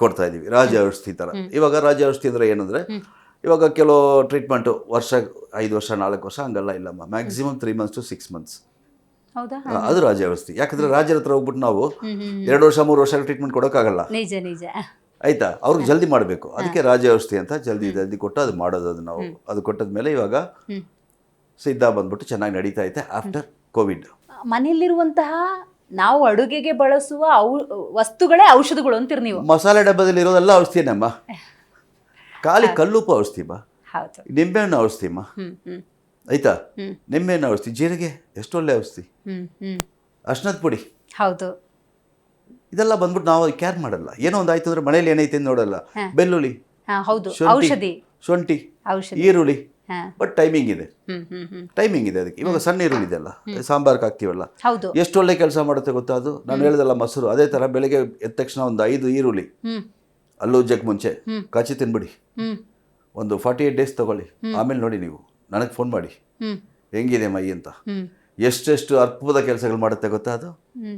ಕೊಡ್ತಾ ಇದೀವಿ, ರಾಜ ಔಷಧಿ ತರ. ಇವಾಗ ರಾಜ ಔಷಧಿ ಅಂದ್ರೆ ಏನಂದ್ರೆ, ಇವಾಗ ಕೆಲವು ಟ್ರೀಟ್ಮೆಂಟು ವರ್ಷ 5 ವರ್ಷ 4 ವರ್ಷ ಹಂಗೆಲ್ಲ ಇಲ್ಲಮ್ಮ, ಮ್ಯಾಕ್ಸಿಮಮ್ 3 months to 6 months. ಹೌದಾ? ಅದು ರಾಜ ಔಷಧಿ. ಯಾಕಂದ್ರೆ ರಾಜರ ಹತ್ರ ಹೋಗ್ಬಿಟ್ಟು ನಾವು 2 ವರ್ಷ 3 ವರ್ಷ ಟ್ರೀಟ್ಮೆಂಟ್ ಕೊಡೋಕ್ಕಾಗಲ್ಲ. ನಿಜ ನಿಜ. ಆಯ್ತಾ? ಅವ್ರಿಗೆ ಜಲ್ದಿ ಮಾಡಬೇಕು, ಅದಕ್ಕೆ ರಾಜ ಔಷಧಿ ಅಂತ ಜಲ್ದಿ ಕೊಟ್ಟು ಅದು ಮಾಡೋದು. ಅದು ನಾವು ಅದು ಕೊಟ್ಟದ್ಮೇಲೆ ಇವಾಗ ಸಿದ್ಧ ಬಂದ್ಬಿಟ್ಟು ಚೆನ್ನಾಗಿ ನಡೀತಾ ಐತೆ ಆಫ್ಟರ್ ಕೋವಿಡ್. ಮನೆಯಲ್ಲಿರುವಂತಹ ನಾವು ಅಡುಗೆಗೆ ಬಳಸುವ ವಸ್ತುಗಳೇ ಔಷಧಗಳು ಅಂತೀರಿ ನೀವು. ಮಸಾಲೆ ಡಬ್ಬದಲ್ಲಿ ಇರೋದೆಲ್ಲ ಔಷಧಿನಮ್ಮ. ಖಾಲಿ ಕಲ್ಲುಪ್ಪು ಔಷಧಿಮ್ಮ, ಹೌದು. ನಿಂಬೆಹಣ್ಣು ಔಷಧಿಮ್ಮ, ಆಯ್ತಾ? ನಿಂಬೆಹಣ್ಣು ಔಷಧಿ, ಜೀರಿಗೆ ಎಷ್ಟು ಒಳ್ಳೆ ಔಷಧಿ, ಅರ್ಶಿನದ ಪುಡಿ, ಹೌದು. ಇದೆಲ್ಲ ಬಂದ್ಬಿಟ್ಟು ನಾವು ಕೇರ್ ಮಾಡಲ್ಲ. ಏನೋ ಒಂದು ಆಯ್ತು ಅಂದ್ರೆ ಮನೇಲಿ ಏನೈತೆ ಅಂತ ನೋಡಲ್ಲ. ಬೆಳ್ಳುಳ್ಳಿ, ಹೌದು, ಔಷಧಿ, ಶುಂಠಿ, ಔಷಧಿ, ಈರುಳ್ಳಿ, ಬಟ್ ಟೈಮಿಂಗ್ ಇದೆ, ಟೈಮಿಂಗ್ ಇದೆ ಅದಕ್ಕೆ. ಇವಾಗ ಸಣ್ಣ ಈರುಳ್ಳಿ ಇದೆಲ್ಲ ಸಾಂಬಾರ್ಗೆ ಹಾಕ್ತೀವಲ್ಲ, ಹೌದು, ಎಷ್ಟು ಒಳ್ಳೆ ಕೆಲಸ ಮಾಡುತ್ತೆ ಗೊತ್ತಾ ಅದು. ನಾನು ಹೇಳ್ದಲ್ಲ ಮೊಸರು, ಅದೇ ತರ ಬೆಳಿಗ್ಗೆ ಎದ್ದ ತಕ್ಷಣ ಒಂದು 5 ಈರುಳ್ಳಿ ಅಲ್ಲೂ ಉಜ್ಜಕ್ಕೆ ಮುಂಚೆ ಕಾಚಿ ತಿನ್ಬಿಡಿ, ಒಂದು 48 days ತಗೊಳ್ಳಿ. ಆಮೇಲೆ ನೋಡಿ ನೀವು ನನಗೆ ಫೋನ್ ಮಾಡಿ ಹೆಂಗಿದೆ ಮೈ ಅಂತ. ಎಷ್ಟೆಷ್ಟು ಅದ್ಭುತ ಕೆಲಸಗಳು ಮಾಡುತ್ತೆ ಗೊತ್ತಾ ಅದು.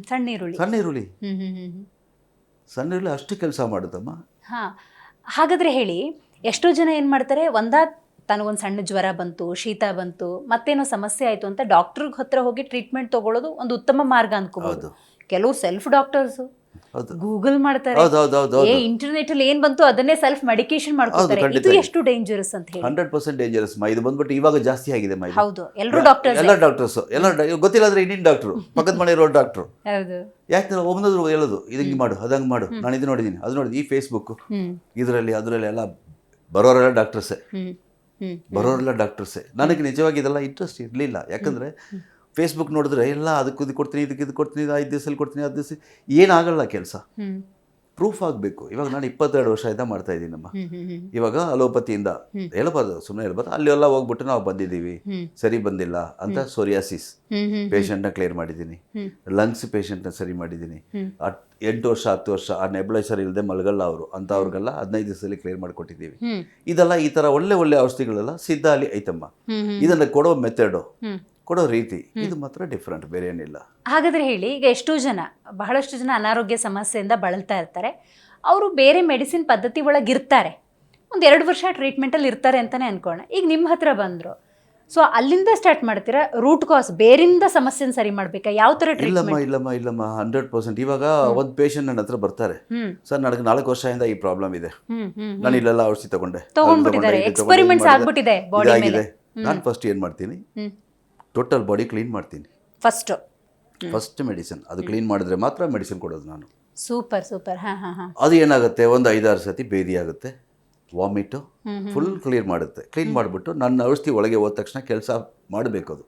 ಸಣ್ಣ ಈರುಳ್ಳಿ, ಸಣ್ಣ ಈರುಳ್ಳಿ, ಸಣ್ಣ ಈರುಳ್ಳಿ ಅಷ್ಟು ಕೆಲಸ ಮಾಡುತ್ತಮ್ಮ. ಹಾ, ಹಾಗಾದ್ರೆ ಹೇಳಿ, ಎಷ್ಟೋ ಜನ ಏನ್ ಮಾಡ್ತಾರೆ, ತನಗೊಂದು ಸಣ್ಣ ಜ್ವರ ಬಂತು, ಶೀತ ಬಂತು, ಮತ್ತೇನೋ ಸಮಸ್ಯೆ ಆಯ್ತು ಅಂತ ಡಾಕ್ಟರ್ ಹತ್ರ ಹೋಗಿ ಟ್ರೀಟ್ಮೆಂಟ್ ತಗೊಳ್ಳೋದು ಒಂದು ಉತ್ತಮ ಮಾರ್ಗ ಅನ್ಕೋಬಹುದು. ಕೆಲವು ಸೆಲ್ಫ್ ಡಾಕ್ಟರ್ಸ್ ಗೂಗಲ್ ಮಾಡ್ತಾರೆ, ಇಂಟರ್ನೆಟ್ ಅಲ್ಲಿ ಏನ್ ಬಂತು ಅದನ್ನೇ ಸೆಲ್ಫ್ ಮೆಡಿಕೇಶನ್ ಮಾಡ್ಕೊತಾರೆ. ಇದು ಎಷ್ಟು ಡೇಂಜರಸ್ ಅಂತ ಹೇಳಿ. 100% ಡೇಂಜರಸ್. ಇದು ಬಂದ್ಬಿಟ್ಟು ಇವಾಗ ಜಾಸ್ತಿ ಆಗಿದೆ. ಹೌದು, ಎಲ್ಲರೂ ಡಾಕ್ಟರ್ಸ್, ಎಲ್ಲ ಗೊತ್ತಿಲ್ಲ ಅಂದ್ರೆ ಇನ್ನೇನು ಡಾಕ್ಟ್ರು, ಪಕ್ಕದ ಮನೆ ಇರೋ ಡಾಕ್ಟ್ರು. ಹೌದು. ಯಾಕೆ ಒಬ್ಬನಾದ್ರು ಹೇಳೋದು, ಇದಂಗೆ ಮಾಡು, ಅದಂಗೆ ಮಾಡು, ನಾನು ಇದು ನೋಡಿದ್ದೀನಿ, ಅದು ನೋಡಿದ್ದೀನಿ. ಈ ಫೇಸ್ಬುಕ್ ಇದರಲ್ಲಿ ಅದರಲ್ಲಿ ಎಲ್ಲ ಬರೋರೆಲ್ಲ ಡಾಕ್ಟರ್ಸೇ, ನನಗೆ ನಿಜವಾಗಿ ಇದೆಲ್ಲ ಇಂಟ್ರೆಸ್ಟ್ ಇರಲಿಲ್ಲ. ಯಾಕಂದರೆ ಫೇಸ್ಬುಕ್ ನೋಡಿದ್ರೆ ಎಲ್ಲ ಅದಕ್ಕೆ ಇದು ಕೊಡ್ತೀನಿ, ಇದು ಕೊಡ್ತೀನಿ, 5 ದಿವಸದಲ್ಲಿ ಕೊಡ್ತೀನಿ, 10 ದಿವಸ ಏನಾಗಲ್ಲ ಕೆಲಸ. ಪ್ರೂಫ್ ಆಗಬೇಕು. ಇವಾಗ ನಾನು 22 ವರ್ಷ ಮಾಡ್ತಾ ಇದ್ದೀನಮ್ಮ. ಇವಾಗ ಅಲೋಪತಿಯಿಂದ ಹೇಳಬಾರ್ದು, ಸುಮ್ಮನೆ ಹೇಳ್ಬಾರ್ದು, ಅಲ್ಲಿ ಎಲ್ಲ ಹೋಗ್ಬಿಟ್ಟು ನಾವು ಬಂದಿದ್ದೀವಿ, ಸರಿ ಬಂದಿಲ್ಲ ಅಂತ. ಸೋರಿಯಾಸಿಸ್ ಪೇಷಂಟ್ನ ಕ್ಲಿಯರ್ ಮಾಡಿದ್ದೀನಿ, ಲಂಗ್ಸ್ ಪೇಷಂಟ್ನ ಸರಿ ಮಾಡಿದ್ದೀನಿ. 8 ವರ್ಷ 10 ವರ್ಷ ಆ ನೆಬ್ಲೈಸರ್ ಇಲ್ಲದೆ ಮಲಗಲ್ಲ ಅವರು ಅಂತ, ಅವ್ರಿಗೆಲ್ಲ 15 ದಿವಸದಲ್ಲಿ ಕ್ಲಿಯರ್ ಮಾಡಿಕೊಟ್ಟಿದ್ದೀವಿ. ಇದೆಲ್ಲ ಈ ಥರ ಒಳ್ಳೆ ಒಳ್ಳೆ ಔಷಧಿಗಳೆಲ್ಲ ಸಿದ್ಧ ಅಲ್ಲಿ ಐತಮ್ಮ. ಇದನ್ನು ಕೊಡೋ ಮೆಥಡು, ಕೊಡೋ ರೀತಿ, ಇದು ಮಾತ್ರ ಡಿಫ್ರೆಂಟ್, ಬೇರೆ ಏನಿಲ್ಲ. ಹಾಗಾದ್ರೆ ಹೇಳಿ, ಈಗ ಬಹಳಷ್ಟು ಜನ ಅನಾರೋಗ್ಯ ಸಮಸ್ಯೆಯಿಂದ ಬಳಲ್ತಾ ಇರ್ತಾರೆ. ಅವರು ಬೇರೆ ಮೆಡಿಸಿನ್ ಪದ್ಧತಿ ಒಳಗಿರ್ತಾರೆ, ಒಂದು 2 ವರ್ಷ ಟ್ರೀಟ್ಮೆಂಟಲ್ಲಿ ಇರ್ತಾರೆ ಅಂತಲೇ ಅನ್ಕೋಣ. ಈಗ ನಿಮ್ಮ ಹತ್ರ ಬಂದರು, ಸೊ ಅಲ್ಲಿಂದ ಸ್ಟಾರ್ಟ್ ಮಾಡ್ತೀರಾ? ರೂಟ್ ಕಾಸ್, ಬೇರಿಂದ ಸಮಸ್ಯೆನ ಸರಿ ಮಾಡಬೇಕಾ? ಯಾವ ಥರ ಟ್ರೀಟ್ಮೆಂಟ್? ಇಲ್ಲಮ್ಮ 100%. ಇವಾಗ ಒಂದು ಪೇಷಂಟ್ ನನ್ನ ಹತ್ರ ಬರ್ತಾರೆ, ಸರ್ ನನಗೆ 4 ವರ್ಷದಿಂದ ಈ ಪ್ರಾಬ್ಲಮ್ ಇದೆ, ನಾನು ಇಲ್ಲೆಲ್ಲ ಔಷಧಿ ತಗೊಂಡ್ಬಿಟ್ಟಿದ್ದಾರೆ, ಎಕ್ಸ್ಪೆರಿಮೆಂಟ್ಸ್ ಆಗ್ಬಿಟ್ಟಿದೆ ಬಾಡಿ ಮೇಲೆ. ನಾನು ಫಸ್ಟ್ ಏನು ಮಾಡ್ತೀನಿ, ಟೋಟಲ್ ಬಾಡಿ ಕ್ಲೀನ್ ಮಾಡ್ತೀನಿ. ಫಸ್ಟ್ ಮೆಡಿಸಿನ್, ಅದು ಕ್ಲೀನ್ ಮಾಡಿದ್ರೆ ಮಾತ್ರ ಮೆಡಿಸಿನ್ ಕೊಡೋದು ನಾನು. ಸೂಪರ್. ಅದು ಏನಾಗುತ್ತೆ, ಒಂದು 5-6 ಸತಿ ಭೇದಿ ಆಗುತ್ತೆ, ವಾಮಿಟು, ಫುಲ್ ಕ್ಲಿಯರ್ ಮಾಡುತ್ತೆ. ಕ್ಲೀನ್ ಮಾಡಿಬಿಟ್ಟು ನನ್ನ ಔಷಧಿ ಒಳಗೆ ಹೋದ ತಕ್ಷಣ ಕೆಲಸ ಮಾಡಬೇಕು.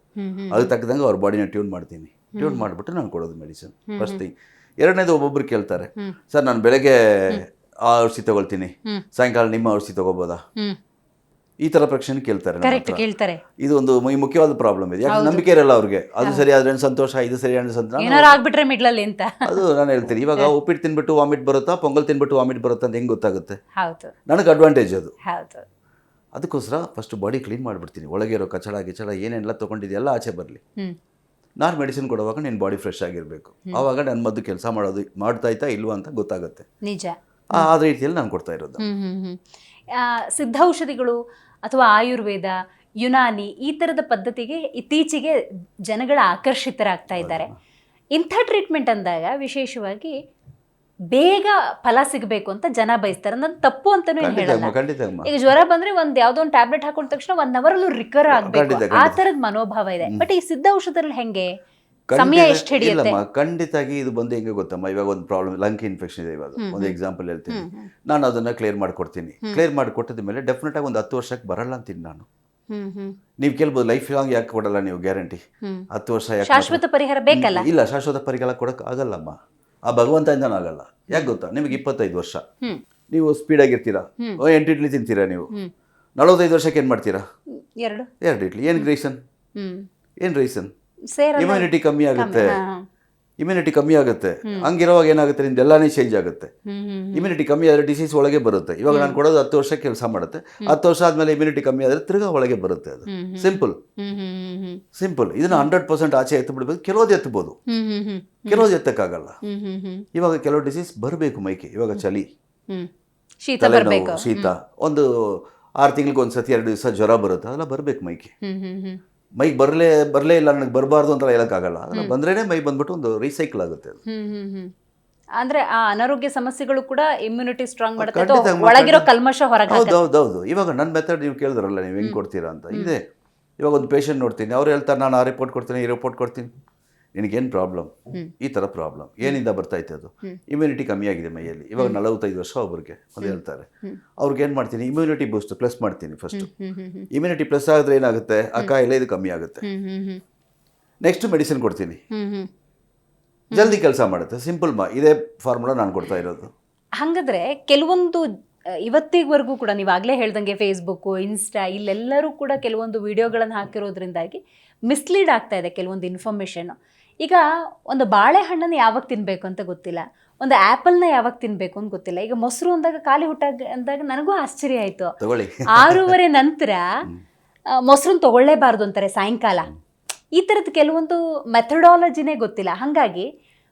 ಅದು ತಕ್ಕದಂಗೆ ಅವ್ರ ಬಾಡಿನ ಟ್ಯೂನ್ ಮಾಡ್ತೀನಿ. ಟ್ಯೂನ್ ಮಾಡಿಬಿಟ್ಟು ನಾನು ಕೊಡೋದು ಮೆಡಿಸಿನ್ ಫಸ್ಟ್ ಥಿಂಗ್. ಎರಡನೇದು, ಒಬ್ಬೊಬ್ರು ಕೇಳ್ತಾರೆ, ಸರ್ ನಾನು ಬೆಳಗ್ಗೆ ಆ ಔಷಧಿ ತಗೊಳ್ತೀನಿ, ಸಾಯಂಕಾಲ ನಿಮ್ಮ ಔಷಧಿ ತಗೋಬೋದಾ, ಈ ತರ ಪ್ರಶ್ನೆ ಕೇಳ್ತಾರೆ. ಇದು ಒಂದು ಮುಖ್ಯವಾದ ಪ್ರಾಬ್ಲಮ್ ಇದೆ. ಯಾಕಂದ್ರೆ ನಂಬಿಕೆ ಇರಲ್ಲ ಅವ್ರಿಗೆ. ಅದು ಸರಿ ಆದ್ರೆ ಸಂತೋಷ, ಇದು ಸರಿ ಆದ್ರೆ ಸಂತೋಷ, ಅದು ನಾನು ಹೇಳ್ತೀನಿ. ಇವಾಗ ಉಪ್ಪಿಟ್ಟು ತಿನ್ಬಿಟ್ಟು ವಾಮಿಟ್ ಬರುತ್ತಾ, ಪೊಂಗಲ್ ತಿನ್ಬಿಟ್ಟು ವಾಮಿಟ್ ಬರುತ್ತಾ ಅಂತ ಹೆಂಗ್ ಗೊತ್ತಾಗುತ್ತೆ? ನನಗೆ ಅಡ್ವಾಂಟೇಜ್ ಅದು. ಅದಕ್ಕೋಸ್ಕರ ಫಸ್ಟ್ ಬಾಡಿ ಕ್ಲೀನ್ ಮಾಡಿಬಿಡ್ತೀನಿ. ಒಳಗೆ ಇರೋ ಕಚಡ ಗಿಚಡ ಏನೆಲ್ಲ ತೊಗೊಂಡಿದೆಯಲ್ಲ ಆಚೆ ಬರಲಿ. ನಾನು ಮೆಡಿಸಿನ್ ಕೊಡುವಾಗ ನಿನ್ನ ಬಾಡಿ ಫ್ರೆಶ್ ಆಗಿರಬೇಕು. ಆವಾಗ ನನ್ನ ಮದ್ದು ಕೆಲಸ ಮಾಡ್ತಾ ಇಲ್ವಾ ಅಂತ ಗೊತ್ತಾಗುತ್ತೆ. ನಿಜ. ಆ ರೀತಿಯಲ್ಲಿ ನಾನು ಕೊಡ್ತಾ ಇರೋದು. ಸಿದ್ಧೌಷಧಿಗಳು ಅಥವಾ ಆಯುರ್ವೇದ, ಯುನಾನಿ, ಈ ಥರದ ಪದ್ಧತಿಗೆ ಇತ್ತೀಚೆಗೆ ಜನಗಳ ಆಕರ್ಷಿತರಾಗ್ತಾ ಇದ್ದಾರೆ. ಇಂಥ ಟ್ರೀಟ್ಮೆಂಟ್ ಅಂದಾಗ ವಿಶೇಷವಾಗಿ ಬೇಗ ಫಲ ಸಿಗಬೇಕು ಅಂತ ಜನ ಬಯಸ್ತಾರೆ. ನನ್ನ ತಪ್ಪು ಅಂತಲೂ ಏನು ಹೇಳಲ್ಲ. ಈಗ ಜ್ವರ ಬಂದ್ರೆ ಯಾವುದೋ ಒಂದು ಟ್ಯಾಬ್ಲೆಟ್ ಹಾಕೊಂಡ ತಕ್ಷಣ 1 hour ರಿಕವರ್ ಆಗಬೇಕು, ಆ ಥರದ ಮನೋಭಾವ ಇದೆ. ಬಟ್ ಈ ಸಿದ್ಧೌಷಧದಲ್ಲಿ ಹೆಂಗೆ ಸಮಯ ಎಷ್ಟು ಹಿಡಿಯುತ್ತೆ? ಖಂಡಿತವಾಗಿ ಇದು ಬಂದು ಹೆಂಗೆ ಗೊತ್ತಮ್ಮ, ಇವಾಗ ಒಂದು ಪ್ರಾಬ್ಲಮ್, ಲಂಗ್ ಇನ್ಫೆಕ್ಷನ್ ಇದೆ. ಇವಾಗ ಒಂದು ಎಕ್ಸಾಂಪಲ್ ಹೇಳ್ತೀನಿ, ನಾನು ಅದನ್ನ ಕ್ಲಿಯರ್ ಮಾಡಿಕೊಡ್ತೀನಿ. ಕ್ಲಿಯರ್ ಮಾಡಿಕೊಟ್ಟಿದ ಮೇಲೆ ಡೆಫಿನೆಟ್ ಆಗಿ ಒಂದು 10 ವರ್ಷಕ್ಕೆ ಬರಲ್ಲ ಅಂತೀನಿ ನಾನು. ನೀವು ಕೇಳ್ಬೋದು, ಲೈಫ್ ಲಾಂಗ್ ಯಾಕೆ ಕೊಡಲ್ಲ ನೀವು ಗ್ಯಾರಂಟಿ? 10 ವರ್ಷ ಯಾಕೆ? ಶಾಶ್ವತ ಪರಿಹಾರ ಬೇಕಲ್ಲ? ಇಲ್ಲ, ಶಾಶ್ವತ ಪರಿಹಾರ ಕೊಡಕ್ಕೆ ಆಗಲ್ಲಮ್ಮ. ಆ ಭಗವಂತದಿಂದನೂ ಆಗಲ್ಲ. ಯಾಕೆ ಗೊತ್ತಾ, ನಿಮಗೆ 25 ವರ್ಷ, ನೀವು ಸ್ಪೀಡಾಗಿರ್ತೀರಾ, 8 ಇಡ್ಲಿ ತಿಂತೀರಾ ನೀವು, 45 ವರ್ಷಕ್ಕೆ ಏನು ಮಾಡ್ತೀರಾ? 2 2 ಇಡ್ಲಿ. ಏನು ರೀಸನ್? ಏನು ರೀಸನ್? ಸೇರಲ್ಲ. ಇಮ್ಯುನಿಟಿ ಕಮ್ಮಿ ಆಗುತ್ತೆ. ಇಮ್ಯುನಿಟಿ ಕಮ್ಮಿ ಆಗುತ್ತೆ. ಹಂಗಿರುವಾಗ ಏನಾಗುತ್ತೆ, ನಿಮ್ದೆಲ್ಲನೇ ಚೇಂಜ್ ಆಗುತ್ತೆ. ಇಮ್ಯುನಿಟಿ ಕಮ್ಮಿ ಆದರೆ ಡಿಸೀಸ್ ಒಳಗೆ ಬರುತ್ತೆ. ಇವಾಗ ನಾನು ಕೊಡೋದು 10 ವರ್ಷ ಕೆಲಸ ಮಾಡುತ್ತೆ, 10 ವರ್ಷ ಆದಮೇಲೆ ಇಮ್ಯುನಿಟಿ ಕಮ್ಮಿ ಆದರೆ ತಿರ್ಗಾ ಒಳಗೆ ಬರುತ್ತೆ. ಅದು ಸಿಂಪಲ್. ಇದನ್ನ 100% ಆಚೆ ಎತ್ತು ಬಿಡ್ಬೇಕು. ಕೆಲವೊಂದು ಎತ್ತಬಹುದು, ಕೆಲವೊಂದು ಎತ್ತಕ್ಕಾಗಲ್ಲ. ಇವಾಗ ಕೆಲವು ಡಿಸೀಸ್ ಬರಬೇಕು ಮೈಗೆ. ಇವಾಗ ಚಳಿ, ತಲೆನೋವು, ಶೀತ, ಒಂದು 6 ತಿಂಗಳಿಗೆ ಒಂದ್ಸತಿ 2 ದಿವಸ ಜ್ವರ ಬರುತ್ತೆ, ಅದೆಲ್ಲ ಬರಬೇಕು ಮೈಗೆ. ಮೈಗೆ ಬರಲೇ ಇಲ್ಲ, ನನಗೆ ಬರಬಾರ್ದು ಅಂತ ಹೇಳೋಕ್ಕಾಗಲ್ಲ. ಅದೆಲ್ಲ ಬಂದ್ರೇನೆ ಮೈ ಬಂದ್ಬಿಟ್ಟು ಒಂದು ರೀಸೈಕಲ್ ಆಗುತ್ತೆ ಅದು. ಅಂದ್ರೆ ಆ ಅನಾರೋಗ್ಯ ಸಮಸ್ಯೆಗಳು ಕೂಡ ಇಮ್ಯುನಿಟಿ ಸ್ಟ್ರಾಂಗ್ ಮಾಡುತ್ತೆ, ಒಳಗಿರೋ ಕಲ್ಮಶ ಹೊರಗೆ. ಹೌದು. ಇವಾಗ ನನ್ನ ಮೆಥಡ್ ನೀವು ಕೇಳಿದ್ರಲ್ಲ, ನೀವು ಹೆಂಗೆ ಕೊಡ್ತೀರಾ ಅಂತ ಇದೆ. ಇವಾಗ ಒಂದು ಪೇಷಂಟ್ ನೋಡ್ತೀನಿ, ಅವ್ರು ಹೇಳ್ತಾರೆ ನಾನು ಆ ರಿಪೋರ್ಟ್ ಕೊಡ್ತೀನಿ, ಈ ರಿಪೋರ್ಟ್ ಕೊಡ್ತೀನಿ. ನಿನಗೇನು ಪ್ರಾಬ್ಲಮ್? ಈ ಥರ ಪ್ರಾಬ್ಲಮ್ ಏನಿಂದ ಬರ್ತೈತೆ? ಅದು ಇಮ್ಯುನಿಟಿ ಕಮ್ಮಿ ಆಗಿದೆ ಮೈಯಲ್ಲಿ. ಇವಾಗ 45 ವರ್ಷ ಒಬ್ಬರಿಗೆ ಅದು ಹೇಳ್ತಾರೆ. ಅವ್ರಿಗೆ ಏನು ಮಾಡ್ತೀನಿ, ಇಮ್ಯುನಿಟಿ ಬೂಸ್ಟ್ ಪ್ಲಸ್ ಮಾಡ್ತೀನಿ ಫಸ್ಟು. ಇಮ್ಯುನಿಟಿ ಪ್ಲಸ್ ಆಗಿದ್ರೆ ಏನಾಗುತ್ತೆ, ಆ ಕಾಯಿಲೆ ಇದು ಕಮ್ಮಿ ಆಗುತ್ತೆ. ನೆಕ್ಸ್ಟ್ ಮೆಡಿಸಿನ್ ಕೊಡ್ತೀನಿ, ಜಲ್ದಿ ಕೆಲಸ ಮಾಡುತ್ತೆ. ಸಿಂಪಲ್ ಇದೇ ಫಾರ್ಮುಲಾ ನಾನು ಕೊಡ್ತಾ ಇರೋದು. ಹಾಗಾದ್ರೆ ಕೆಲವೊಂದು ಇವತ್ತಿವರೆಗೂ ಕೂಡ ನೀವಾಗಲೇ ಹೇಳ್ದಂಗೆ ಫೇಸ್ಬುಕ್ಕು, ಇನ್ಸ್ಟಾ, ಇಲ್ಲೆಲ್ಲರೂ ಕೂಡ ಕೆಲವೊಂದು ವಿಡಿಯೋಗಳನ್ನು ಹಾಕಿರೋದ್ರಿಂದಾಗಿ ಮಿಸ್ಲೀಡ್ ಆಗ್ತಾ ಇದೆ ಕೆಲವೊಂದು ಇನ್ಫಾರ್ಮೇಷನ್. ಈಗ ಒಂದು ಬಾಳೆಹಣ್ಣನ್ನು ಯಾವಾಗ ತಿನ್ನಬೇಕು ಅಂತ ಗೊತ್ತಿಲ್ಲ, ಒಂದು ಆ್ಯಪಲ್ನ ಯಾವಾಗ ತಿನ್ನಬೇಕು ಅಂತ ಗೊತ್ತಿಲ್ಲ. ಈಗ ಮೊಸರು ಅಂದಾಗ ಖಾಲಿ ಅಂದಾಗ ನನಗೂ ಆಶ್ಚರ್ಯ ಆಯಿತು. 6:30 ನಂತರ ಮೊಸರನ್ನ ತಗೊಳ್ಳೇಬಾರ್ದು ಅಂತಾರೆ ಸಾಯಂಕಾಲ. ಈ ಥರದ್ದು ಕೆಲವೊಂದು ಮೆಥಡಾಲಜಿನೇ ಗೊತ್ತಿಲ್ಲ. ಹಾಗಾಗಿ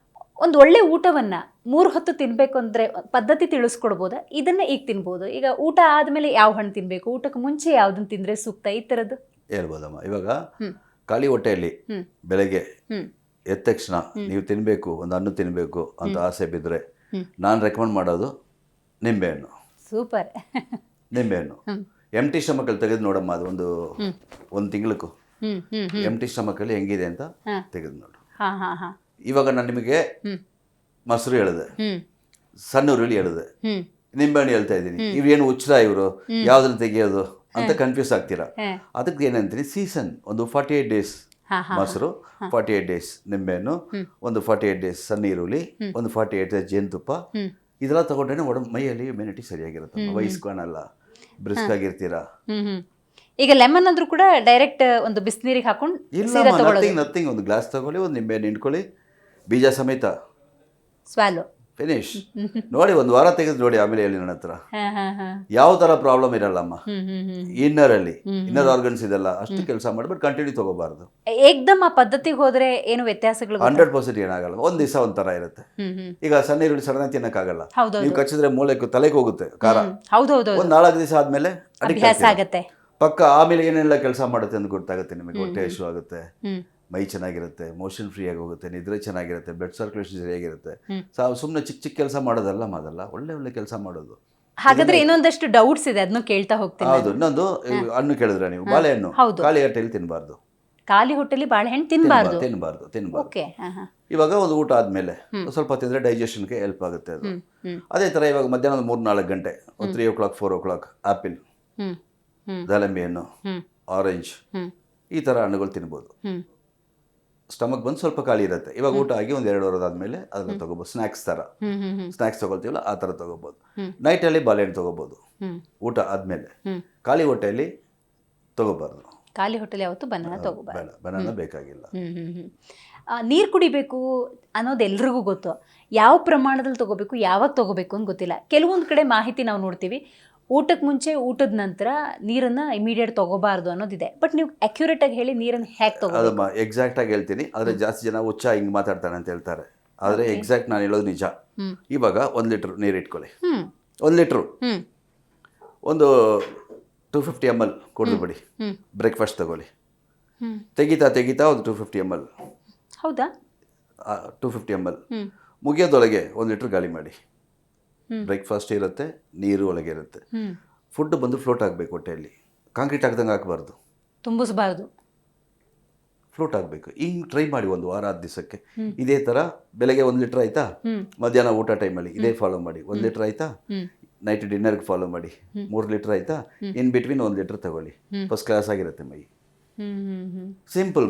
ಒಂದು ಒಳ್ಳೆ ಊಟವನ್ನು 3 ಹೊತ್ತು ತಿನ್ನಬೇಕು ಅಂದರೆ ಪದ್ಧತಿ ತಿಳಿಸ್ಕೊಡ್ಬೋದಾ? ಇದನ್ನು ಈಗ ತಿನ್ಬೋದು. ಈಗ ಊಟ ಆದಮೇಲೆ ಯಾವ ಹಣ್ಣು ತಿನ್ನಬೇಕು, ಊಟಕ್ಕೆ ಮುಂಚೆ ಯಾವುದನ್ನು ತಿಂದರೆ ಸೂಕ್ತ, ಈ ಥರದ್ದು ಹೇಳ್ಬೋದಮ್ಮ. ಇವಾಗ ಖಾಲಿ ಹೊಟ್ಟೆಯಲ್ಲಿ ಬೆಳಗ್ಗೆ ಎದ್ದ ತಕ್ಷಣ ನೀವು ತಿನ್ನಬೇಕು, ಒಂದು ಹಣ್ಣು ತಿನ್ನಬೇಕು ಅಂತ ಆಸೆ ಬಿದ್ದರೆ ನಾನು ರೆಕಮೆಂಡ್ ಮಾಡೋದು ನಿಂಬೆಹಣ್ಣು. ಸೂಪರ್. ನಿಂಬೆಹಣ್ಣು ಎಂಟಿ ಸ್ಟಮಕಲ್ಲಿ ತೆಗೆದು ನೋಡಮ್ಮ. ಅದು ಒಂದು ತಿಂಗಳಕ್ಕೂ ಎಂಟಿ ಸ್ಟಮಕಲ್ಲಿ ಹೆಂಗಿದೆ ಅಂತ ತೆಗೆದು ನೋಡು. ಇವಾಗ ನಾನು ನಿಮಗೆ ಮೊಸರು ಹೇಳಿದೆ, ಸಣ್ಣ ಉರುಳಿ ಹೇಳಿದೆ, ನಿಂಬೆಹಣ್ಣು ಹೇಳ್ತಾ ಇದ್ದೀನಿ. ಇವೇನು ಹುಚ್ಚರ ಇವರು ಯಾವ್ದನ್ನ ತೆಗಿಯೋದು ಅಂತ ಕನ್ಫ್ಯೂಸ್ ಆಗ್ತೀರಾ. ಅದಕ್ಕೆ ಏನಂತೀನಿ, ಸೀಸನ್ ಒಂದು 48 ಡೇಸ್ ಮೊಸರು, 48 ಡೇಸ್ ನಿಂಬೆಹಣ್ಣು, ಒಂದು 48 ಡೇಸ್ ಸಣ್ಣ ಈರುಳ್ಳಿ, ಒಂದು 48 ಡೇಸ್ ಜೇನುತುಪ್ಪ, ಇದೆಲ್ಲ ತಗೊಂಡ್ರೆ ಮೈಯಲ್ಲಿ ಇಮ್ಯುನಿಟಿ ಸರಿಯಾಗಿರುತ್ತೆ. ವಯಸ್ಕೊಳಲ್ಲ, ಬ್ರಿಸ್ಕ್ ಆಗಿರ್ತೀರಾ. ಈಗ ಲೆಮನ್ ಅಂದ್ರೂ ಕೂಡ ಡೈರೆಕ್ಟ್ ಒಂದು ಬಿಸಿನೀರಿಗೆ ಹಾಕೊಂಡು ಇಲ್ಲ, ನಥಿಂಗ್ ಒಂದು ಗ್ಲಾಸ್ ತಗೊಳ್ಳಿ, ಒಂದು ನಿಂಬೆಹಣ್ಣು ಹಿಂಡ್ಕೊಳ್ಳಿ, ಬೀಜ ಸಮೇತ, ಸ್ವಾಲೋ, ಫಿನಿಶ್. ನೋಡಿ, ಒಂದು ವಾರ ತೆಗೆದು ನೋಡಿ, ಆಮೇಲೆ ಹೇಳಿ ನನ್ನ ಹತ್ರ. ಯಾವ ಥರ ಪ್ರಾಬ್ಲಮ್ ಇರಲ್ಲಮ್ಮ. ಇನ್ನರ್ ಆರ್ಗನ್ಸ್ ಇದೆಲ್ಲ ಅಷ್ಟು ಕೆಲಸ ಮಾಡ್ಬಿಟ್ಟು ಕಂಟಿನ್ಯೂ ತಗೋಬಾರ್ದು. ಏಕ್ದಮ್ ಆ ಪದ್ಧತಿಗೆ ಹೋದ್ರೆ ಏನು ವ್ಯತ್ಯಾಸಗಳು? 100% ಏನಾಗಲ್ಲ. ಒಂದ್ ದಿವಸ ಒಂಥರ ಇರುತ್ತೆ. ಈಗ ಸಣ್ಣ ಈರುಳ್ಳಿ ಸಡನ್ ತಿನ್ನಕ್ಕಾಗಲ್ಲ, ನೀವು ಕಚ್ಚಿದ್ರೆ ಮೂಳೆಗೆ ತಲೆಗೆ ಹೋಗುತ್ತೆ ಖಾರ. ಒಂದು 4 ದಿವಸ ಆದ್ಮೇಲೆ ಆಗುತ್ತೆ ಪಕ್ಕ. ಆಮೇಲೆ ಏನೆಲ್ಲ ಕೆಲಸ ಮಾಡುತ್ತೆ ಅಂತ ಗೊತ್ತಾಗುತ್ತೆ ನಿಮಗೆ. ಹೊಟ್ಟೆ ಹಸಿವು ಆಗುತ್ತೆ, ಮೈ ಚೆನ್ನಾಗಿರುತ್ತೆ, ಮೋಷನ್ ಫ್ರೀ ಆಗಿ ಹೋಗುತ್ತೆ, ನಿದ್ರೆ ಚೆನ್ನಾಗಿರುತ್ತೆ, ಬ್ಲಡ್ ಸರ್ಕ್ಯುಲೇಷನ್ ಸರಿಯಾಗಿರುತ್ತೆ. ಸುಮ್ಮನೆ ಚಿಕ್ಕ ಕೆಲಸ ಮಾಡೋದಲ್ಲ, ಅದಲ್ಲ ಒಳ್ಳೆ ಕೆಲಸ ಮಾಡೋದು. ಹಾಗಾದ್ರೆ ಇನ್ನೊಂದಷ್ಟು ಡೌಟ್ಸ್ ಇದೆ, ಅದನ್ನು ಕೇಳ್ತಾ ಹೋಗ್ತೀನಿ. ಹೌದು, ಇನ್ನೊಂದು ಹಣ್ಣು ಕೇಳಿದ್ರೆ ನೀವು, ಬಾಳೆಹಣ್ಣು ಖಾಲಿ ಹೊಟ್ಟೆಯಲ್ಲಿ ತಿನ್ನಬಾರ್ದು. ಖಾಲಿ ಹೊಟ್ಟೆಲಿ ಬಾಳೆಹಣ್ಣು ತಿನ್ನಬಾರ್ದು. ಇವಾಗ ಒಂದು ಊಟ ಆದ್ಮೇಲೆ ಸ್ವಲ್ಪ ತಿಂದ್ರೆ ಡೈಜೆಷನ್ಗೆ ಹೆಲ್ಪ್ ಆಗುತ್ತೆ ಅದು. ಅದೇ ತರ ಇವಾಗ ಮಧ್ಯಾಹ್ನ 3-4 ಗಂಟೆ, 3 o'clock 4 o'clock ಆಪಿಲ್, ದಾಳಿಂಬೆ ಹಣ್ಣು, ಆರೆಂಜ್, ಈ ತರ ಹಣ್ಣುಗಳು ತಿನ್ಬೋದು. ಸ್ಟಮಕ್ ಬಂದು ಸ್ವಲ್ಪ ಖಾಲಿ ಇರುತ್ತೆ. ಇವಾಗ ಊಟ ಆಗಿ ಒಂದು 2 ವಾರದಾದ್ಮೇಲೆ ಅದನ್ನ ತಗೋಬಹುದು. ಸ್ನ್ಯಾಕ್ಸ್ ತಗೊಳ್ತೀವಲ್ಲ ಆ ಥರ ತಗೋಬಹುದು. ನೈಟಲ್ಲಿ ಬಾಳೆಹಣ್ಣು ತಗೋಬಹುದು ಊಟ ಆದ್ಮೇಲೆ. ಖಾಲಿ ಹೊಟ್ಟೆಯಲ್ಲಿ ತಗೋಬಾರ್ದು. ಖಾಲಿ ಹೊಟ್ಟೆಲಿ ಯಾವತ್ತು ಬನಾನ ತಗೋಬಾರ್ದು. ಬನಾನ ಬೇಕಾಗಿಲ್ಲ. ನೀರು ಕುಡಿಬೇಕು ಅನ್ನೋದು ಎಲ್ರಿಗೂ ಗೊತ್ತು. ಯಾವ ಪ್ರಮಾಣದಲ್ಲಿ ತಗೋಬೇಕು, ಯಾವಾಗ ತಗೋಬೇಕು ಅಂತ ಗೊತ್ತಿಲ್ಲ. ಕೆಲವೊಂದು ಕಡೆ ಮಾಹಿತಿ ನಾವು ನೋಡ್ತೀವಿ, ಊಟಕ್ಕೆ ಮುಂಚೆ, ಊಟದ ನಂತರ ನೀರನ್ನು ಇಮಿಡಿಯೇಟ್ ತಗೋಬಾರ್ದು ಅನ್ನೋದಿದೆ. ಬಟ್ ನೀವು ಅಕ್ಯುರೇಟ್ ಆಗಿ ಹೇಳಿ, ನೀರನ್ನು ಹೇಗೆ ತಗೋಬೇಕು? ಎಕ್ಸಾಕ್ಟ್ ಆಗಿ ಹೇಳ್ತೀನಿ. ಆದರೆ ಜಾಸ್ತಿ ಜನ ಹುಚ್ಚ ಹಿಂಗೆ ಮಾತಾಡ್ತಾನೆ ಅಂತ ಹೇಳ್ತಾರೆ. ಆದರೆ ಎಕ್ಸಾಕ್ಟ್ ನಾನು ಹೇಳೋದು ನಿಜ. ಇವಾಗ 1 ಲೀಟ್ರ್ ನೀರು ಇಟ್ಕೊಳ್ಳಿ. 1 ಲೀಟ್ರು ಒಂದು 250 ml ಕುಡಿದು ಬಿಡಿ. ಬ್ರೇಕ್ಫಾಸ್ಟ್ ತಗೊಳ್ಳಿ. ತೆಗಿತಾ ಒಂದು 250 ml. ಹೌದಾ? 250 ml ಮುಗಿಯೋದೊಳಗೆ 1 ಲೀಟ್ರ್ ಗಾಳಿ ಮಾಡಿ. ಬ್ರೇಕ್ಫಾಸ್ಟ್ ಇರುತ್ತೆ, ನೀರು ಒಳಗೆ ಇರುತ್ತೆ. ಫುಡ್ ಬಂದು ಫ್ಲೋಟ್ ಆಗಬೇಕು ಹೊಟ್ಟೆಯಲ್ಲಿ. ಕಾಂಕ್ರೀಟ್ ಹಾಕ್ದಂಗೆ ಹಾಕಬಾರ್ದು, ತುಂಬಿಸಬಾರ್ದು, ಫ್ಲೋಟ್ ಆಗಬೇಕು. ಹಿಂಗೆ ಟ್ರೈ ಮಾಡಿ ಒಂದು ವಾರ 10 ದಿವಸಕ್ಕೆ. ಇದೇ ಥರ ಬೆಳಗ್ಗೆ 1 ಲೀಟ್ರ್ ಆಯಿತಾ, ಮಧ್ಯಾಹ್ನ ಊಟ ಟೈಮಲ್ಲಿ ಇದೇ ಫಾಲೋ ಮಾಡಿ. 1 ಲೀಟ್ರ್ ಆಯಿತಾ, ನೈಟ್ ಡಿನ್ನರ್ಗೆ ಫಾಲೋ ಮಾಡಿ. 3 ಲೀಟ್ರ್ ಆಯಿತಾ, ಇನ್ ಬಿಟ್ವೀನ್ 1 ಲೀಟ್ರ್ ತಗೊಳ್ಳಿ. ಫಸ್ಟ್ ಕ್ಲಾಸ್ ಆಗಿರುತ್ತೆ ಮೈ. ಸಿಂಪಲ್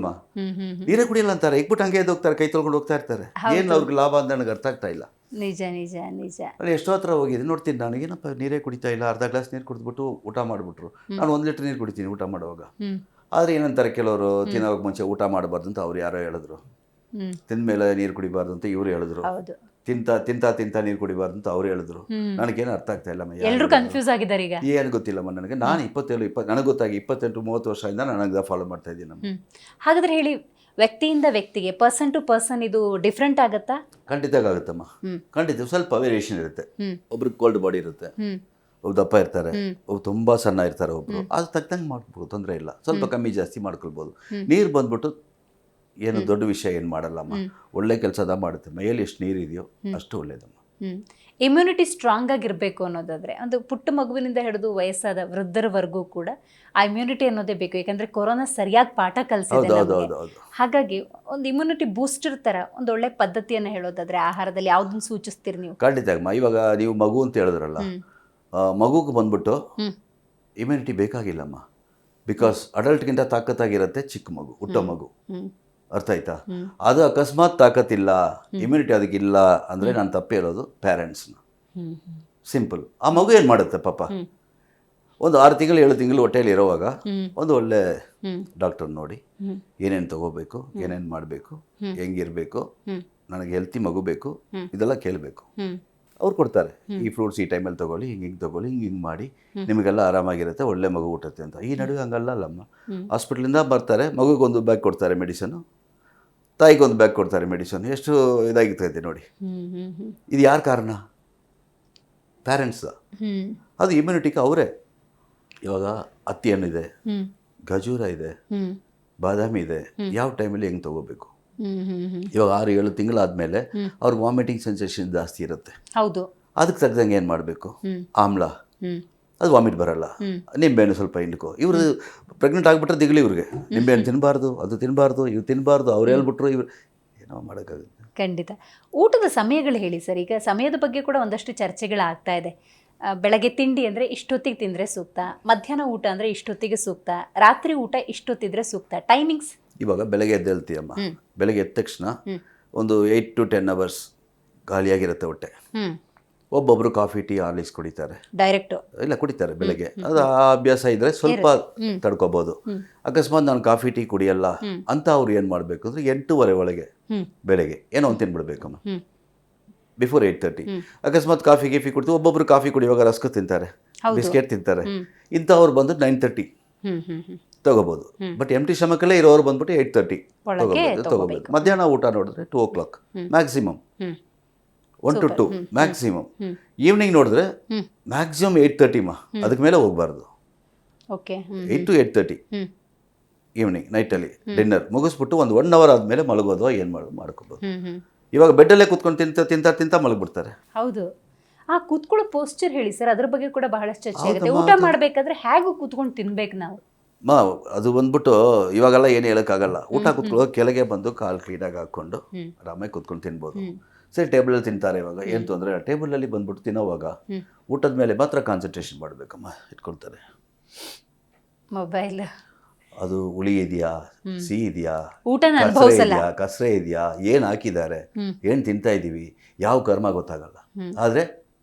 ನೀರೇ ಕುಡಿಯಲ್ಲ ಅಂತಾರೆ, ಇಕ್ಬಿಟ್ಟು ಹಂಗೆ ಹೋಗ್ತಾರೆ, ಕೈ ತೊಳ್ಕೊಂಡು ಹೋಗ್ತಾ ಇರ್ತಾರೆ. ಏನು ಅವ್ರಿಗೆ ಲಾಭ ಅಂತ ನನಗೆ ಅರ್ಥ ಆಗ್ತಾ ಇಲ್ಲ. ನಿಜ ನಿಜ ನಿಜ. ಅಲ್ಲಿ ಎಷ್ಟೋ ಹತ್ರ ಹೋಗಿದೆ ನೋಡ್ತೀನಿ, ನನಗೇನಪ್ಪ ನೀರೇ ಕುಡಿತಾ ಇಲ್ಲ, ಅರ್ಧ ಗ್ಲಾಸ್ ನೀರು ಕುಡಿದ್ಬಿಟ್ಟು ಊಟ ಮಾಡಿಬಿಟ್ರು. ನಾನು 1 ಲೀಟ್ರ್ ನೀರು ಕುಡಿತೀನಿ ಊಟ ಮಾಡುವಾಗ. ಆದರೆ ಏನಂತಾರೆ ಕೆಲವರು, ತಿನ್ನೋವಾಗ ಮುಂಚೆ ಊಟ ಮಾಡಬಾರ್ದು ಅಂತ ಅವ್ರು ಯಾರೋ ಹೇಳಿದ್ರು, ತಿಂದಮೇಲೆ ನೀರು ಕುಡಿಬಾರ್ದು ಅಂತ ಇವ್ರು ಹೇಳಿದ್ರು, ಹೌದು, ತಿಂತ ನೀರು ಕುಡಿಬಾರ್ದು ಅಂತ ಅವ್ರು ಹೇಳಿದ್ರು. ನನಗೇನು ಅರ್ಥ ಆಗ್ತಾ ಇಲ್ಲ. ಎಲ್ಲರೂ ಕನ್ಫ್ಯೂಸ್ ಆಗಿದ್ದಾರೆ ಈಗ. ಏನು ಗೊತ್ತಿಲ್ಲಮ್ಮ ನನಗೆ. ನಾನು 27 ನನಗೆ ಗೊತ್ತಾಗಿ 28-30 ವರ್ಷದಿಂದ ನನಗೆ ಫಾಲೋ ಮಾಡ್ತಾ ಇದ್ದೀನಿ ನಮ್ಮ. ಹಾಗಾದ್ರೆ ಹೇಳಿ, ವ್ಯಕ್ತಿಯಿಂದ ವ್ಯಕ್ತಿಗೆ, ಪರ್ಸನ್ ಟು ಪರ್ಸನ್ ಇದು ಡಿಫ್ರೆಂಟ್ ಆಗುತ್ತಾ? ಖಂಡಿತ ಆಗುತ್ತಮ್ಮ, ಖಂಡಿತ. ಸ್ವಲ್ಪ ವೇರಿಯೇಷನ್ ಇರುತ್ತೆ. ಒಬ್ರಿಗೆ ಕೋಲ್ಡ್ ಬಾಡಿ ಇರುತ್ತೆ, ಒಬ್ಬ ದಪ್ಪ ಇರ್ತಾರೆ, ಒಬ್ಬ ತುಂಬ ಸಣ್ಣ ಇರ್ತಾರೆ, ಒಬ್ರು ಅದು ತಕ್ಕಂಗೆ ಮಾಡ್ಬೋದು, ತೊಂದರೆ ಇಲ್ಲ. ಸ್ವಲ್ಪ ಕಮ್ಮಿ ಜಾಸ್ತಿ ಮಾಡ್ಕೊಳ್ಬೋದು. ನೀರು ಬಂದ್ಬಿಟ್ಟು ಏನು ದೊಡ್ಡ ವಿಷಯ ಏನು ಮಾಡಲ್ಲಮ್ಮ, ಒಳ್ಳೆ ಕೆಲಸದ ಮಾಡುತ್ತೆ. ಮೈಯಲ್ಲಿ ಎಷ್ಟು ನೀರು ಇದೆಯೋ ಅಷ್ಟು ಒಳ್ಳೇದಮ್ಮ. ಇಮ್ಯುನಿಟಿ ಸ್ಟ್ರಾಂಗ್ ಆಗಿರಬೇಕು ಅನ್ನೋದಾದ್ರೆ, ಒಂದು ಪುಟ್ಟ ಮಗುವಿನಿಂದ ಹಿಡಿದು ವಯಸ್ಸಾದ ವೃದ್ಧರವರೆಗೂ ಕೂಡ ಆ ಇಮ್ಯುನಿಟಿ ಅನ್ನೋದೇ ಬೇಕು. ಯಾಕಂದ್ರೆ ಕೊರೋನಾ ಸರಿಯಾಗಿ ಪಾಠ ಕಲಿಸಿದೆ ನಮಗೆ. ಹಾಗಾಗಿ ಒಂದು ಇಮ್ಯುನಿಟಿ ಬೂಸ್ಟರ್ ತರ ಒಂದು ಒಳ್ಳೆ ಪದ್ಧತಿಯನ್ನು ಹೇಳೋದಾದ್ರೆ ಆಹಾರದಲ್ಲಿ ಯಾವ್ದನ್ನ ಸೂಚಿಸ್ತೀರಿ ನೀವು? ಖಂಡಿತ ಅಮ್ಮ. ಇವಾಗ ನೀವು ಮಗು ಅಂತ ಹೇಳಿದ್ರಲ್ಲ, ಮಗುಗೆ ಬಂದ್ಬಿಟ್ಟು ಇಮ್ಯುನಿಟಿ ಬೇಕಾಗಿಲ್ಲಮ್ಮ. ಬಿಕಾಸ್ ಅಡಲ್ಟ್ಗಿಂತ ತಾಕತ್ತಾಗಿರುತ್ತೆ ಚಿಕ್ಕ ಮಗು, ಹುಟ್ಟೋ ಮಗು. ಅರ್ಥ ಆಯ್ತಾ? ಅದು ಅಕಸ್ಮಾತ್ ತಾಕತ್ತಿಲ್ಲ, ಇಮ್ಯುನಿಟಿ ಅದಕ್ಕಿಲ್ಲ ಅಂದರೆ ನಾನು ತಪ್ಪು ಹೇಳೋದು ಪೇರೆಂಟ್ಸ್ನ. ಸಿಂಪಲ್. ಆ ಮಗು ಏನು ಮಾಡುತ್ತೆ ಪಾಪ, ಒಂದು 6 ತಿಂಗಳು 7 ತಿಂಗಳು ಹೊಟ್ಟೆಯಲ್ಲಿ ಇರೋವಾಗ ಒಂದು ಒಳ್ಳೆ ಡಾಕ್ಟರ್ ನೋಡಿ ಏನೇನು ತಗೋಬೇಕು, ಏನೇನು ಮಾಡಬೇಕು, ಹೆಂಗಿರಬೇಕು, ನನಗೆ ಹೆಲ್ತಿ ಮಗು ಬೇಕು, ಇದೆಲ್ಲ ಕೇಳಬೇಕು. ಅವ್ರು ಕೊಡ್ತಾರೆ, ಈ ಫ್ರೂಟ್ಸ್ ಈ ಟೈಮಲ್ಲಿ ತೊಗೊಳ್ಳಿ, ಹಿಂಗೆ ತೊಗೊಳ್ಳಿ, ಹಿಂಗೆ ಮಾಡಿ, ನಿಮಗೆಲ್ಲ ಆರಾಮಾಗಿರುತ್ತೆ, ಒಳ್ಳೆ ಮಗು ಹುಟ್ಟುತ್ತೆ ಅಂತ. ಈ ನಡುವೆ ಹಂಗಲ್ಲ ಅಲ್ಲಮ್ಮ. ಹಾಸ್ಪಿಟ್ಲಿಂದ ಬರ್ತಾರೆ, ಮಗುಗೊಂದು ಬ್ಯಾಗ್ ಕೊಡ್ತಾರೆ ಮೆಡಿಸನು, ತಾಯಿಗೊಂದು ಬ್ಯಾಗ್ ಕೊಡ್ತಾರೆ ಮೆಡಿಸನ್. ಎಷ್ಟು ಇದಾಗಿರ್ತೈತೆ ನೋಡಿ. ಇದು ಯಾರ ಕಾರಣ? ಪ್ಯಾರೆಂಟ್ಸ್. ಅದು ಇಮ್ಯುನಿಟಿಗೆ ಅವರೇ. ಇವಾಗ ಹತ್ತಿ ಹಣ್ಣಿದೆ, ಖಜೂರ ಇದೆ, ಬಾದಾಮಿ ಇದೆ, ಯಾವ ಟೈಮಲ್ಲಿ ಹೆಂಗೆ ತೊಗೋಬೇಕು. ಇವಾಗ 6-7 ತಿಂಗಳಾದ್ಮೇಲೆ ಅವ್ರಿಗೆ ವಾಮಿಟಿಂಗ್ ಸೆನ್ಸೇಷನ್ ಜಾಸ್ತಿ ಇರುತ್ತೆ. ಹೌದು. ಅದಕ್ಕೆ ತಕ್ಕಂಗೆ ಏನು ಮಾಡಬೇಕು? ಆಮ್ಲ, ಅದು ವಾಮಿಟ್ ಬರಲ್ಲ. ನಿಂಬೆಹಣ್ಣು ಸ್ವಲ್ಪ ಹಿಂಡ್ಕೋ. ಇವರು ಪ್ರೆಗ್ನೆಂಟ್ ಆಗಿಬಿಟ್ರೆ ದಿಗ್ಲಿ ಇವ್ರಿಗೆ, ನಿಂಬೆಹಣ್ಣು ತಿನ್ನಬಾರ್ದು, ಅದು ತಿನ್ನಬಾರ್ದು, ಇವು ತಿನ್ನಬಾರ್ದು, ಅವ್ರು ಹೇಳ್ಬಿಟ್ರು, ಇವ್ರು ಏನೋ ಮಾಡೋಕ್ಕಾಗುತ್ತೆ. ಖಂಡಿತ. ಊಟದ ಸಮಯಗಳು ಹೇಳಿ ಸರ್. ಈಗ ಸಮಯದ ಬಗ್ಗೆ ಕೂಡ ಒಂದಷ್ಟು ಚರ್ಚೆಗಳಾಗ್ತಾ ಇದೆ. ಬೆಳಗ್ಗೆ ತಿಂಡಿ ಅಂದರೆ ಇಷ್ಟೊತ್ತಿಗೆ ತಿಂದರೆ ಸೂಕ್ತ, ಮಧ್ಯಾಹ್ನ ಊಟ ಅಂದರೆ ಇಷ್ಟೊತ್ತಿಗೆ ಸೂಕ್ತ, ರಾತ್ರಿ ಊಟ ಇಷ್ಟೊತ್ತಿದ್ರೆ ಸೂಕ್ತ, ಟೈಮಿಂಗ್ಸ್? ಇವಾಗ ಬೆಳಗ್ಗೆ ಎದ್ದೇಳ್ತೀಯಮ್ಮ, ಬೆಳಗ್ಗೆ ಎದ್ದ ತಕ್ಷಣ ಒಂದು 8 to 10 hours ಖಾಲಿಯಾಗಿರುತ್ತೆ ಹೊಟ್ಟೆ. ಒಬ್ಬೊಬ್ರು ಕಾಫಿ ಟೀ ಹಾರ್ಲಿಕ್ಸ್ ಕುಡಿತಾರೆ, ಡೈರೆಕ್ಟ್ ಇಲ್ಲ ಕುಡಿತಾರೆ ಬೆಳಗ್ಗೆ. ಅದು ಆ ಅಭ್ಯಾಸ ಇದ್ರೆ ಸ್ವಲ್ಪ ತಡ್ಕೋಬಹುದು. ಅಕಸ್ಮಾತ್ ನಾನು ಕಾಫಿ ಟೀ ಕುಡಿಯಲ್ಲ ಅಂತ ಅವ್ರು ಏನು ಮಾಡಬೇಕು ಅಂದರೆ 8:30 ಒಳಗೆ ಬೆಳಗ್ಗೆ ಏನೋ ಒಂದು ತಿನ್ಬಿಡ್ಬೇಕಮ್ಮ, ಬಿಫೋರ್ 8:30. ಅಕಸ್ಮಾತ್ ಕಾಫಿ ಗೀಫಿ ಕುಡ್ತೀವಿ, ಒಬ್ಬೊಬ್ರು ಕಾಫಿ ಕುಡಿಯುವಾಗ ರಸ್ಕ್ ತಿಂತಾರೆ, ಬಿಸ್ಕೆಟ್ ತಿಂತಾರೆ, ಇಂಥವ್ರು ಬಂದು 9:30 ತಗೋಬೋದು. ಬಟ್ ಎಂಟಿ ಸ್ಟಮಕಲ್ಲೇ ಇರೋರು ಬಂದ್ಬಿಟ್ಟು 8:30 ತಗೋಬೇಕು. ಮಧ್ಯಾಹ್ನ ಊಟ ನೋಡಿದ್ರೆ 2 o'clock maximum, 1 to 2 maximum. Evening ನೋಡಿದ್ರೆ ಮ್ಯಾಕ್ಸಿಮಮ್ 8:30 ಅದಕ್ಕೆ ಮೇಲೆ ಹೋಗ್ಬಾರ್ದು. 8 to 8:30 ಈವ್ನಿಂಗ್, ನೈಟಲ್ಲಿ ಡಿನ್ನರ್ ಮುಗಿಸ್ಬಿಟ್ಟು ಒಂದು 1 hour ಆದಮೇಲೆ ಮಲಗೋದು ಏನು ಮಾಡ್ಕೋಬೋದು. ಇವಾಗ ಬೆಡ್ಡಲ್ಲೇ ಕೂತ್ಕೊಂಡು ತಿಂತ ಮಲಗ್ಬಿಡ್ತಾರೆ. ಹೌದು. ಆ ಕೂತ್ಕೊಳ್ಳೋ ಪೋಸ್ಚರ್ ಹೇಳಿ ಸರ್, ಅದ್ರ ಬಗ್ಗೆ ಕೂಡ ಬಹಳಷ್ಟು ಚರ್ಚೆ ಆಗುತ್ತೆ. ಊಟ ಮಾಡಬೇಕಾದ್ರೆ ಹೇಗೆ ಕೂತ್ಕೊಂಡು ತಿನ್ಬೇಕು ನಾವು? ಅದು ಬಂದ್ಬಿಟ್ಟು ಇವಾಗೆಲ್ಲ ಏನು ಹೇಳೋಕ್ಕಾಗಲ್ಲ. ಊಟ ಕೂತ್ಕೊಳ್ಳೋ ಕೆಳಗೆ ಬಂದು ಕಾಲು ಕ್ಲೀನಾಗಿ ಹಾಕ್ಕೊಂಡು ಆರಾಮಾಗಿ ಕೂತ್ಕೊಂಡು ತಿನ್ಬೋದು. ಸರಿ, ಟೇಬಲಲ್ಲಿ ತಿಂತಾರೆ, ಇವಾಗ ಏನು ತೊಂದರೆ ಇಲ್ಲ. ಟೇಬಲಲ್ಲಿ ಬಂದ್ಬಿಟ್ಟು ತಿನ್ನೋವಾಗ ಊಟದ ಮೇಲೆ ಮಾತ್ರ ಕಾನ್ಸಂಟ್ರೇಷನ್ ಮಾಡಬೇಕಮ್ಮ, ಇಟ್ಕೊಳ್ತಾರೆ. ಮೊಬೈಲ್ ಅದು ಹುಳಿ ಇದೆಯಾ, ಸಿಹಿ ಇದೆಯಾ, ಕಸರೆ ಇದೆಯಾ, ಏನು ಹಾಕಿದ್ದಾರೆ, ಏನು ತಿಂತಾ ಇದ್ದೀವಿ, ಯಾವ ಕರ್ಮ ಗೊತ್ತಾಗಲ್ಲ. ಆದರೆ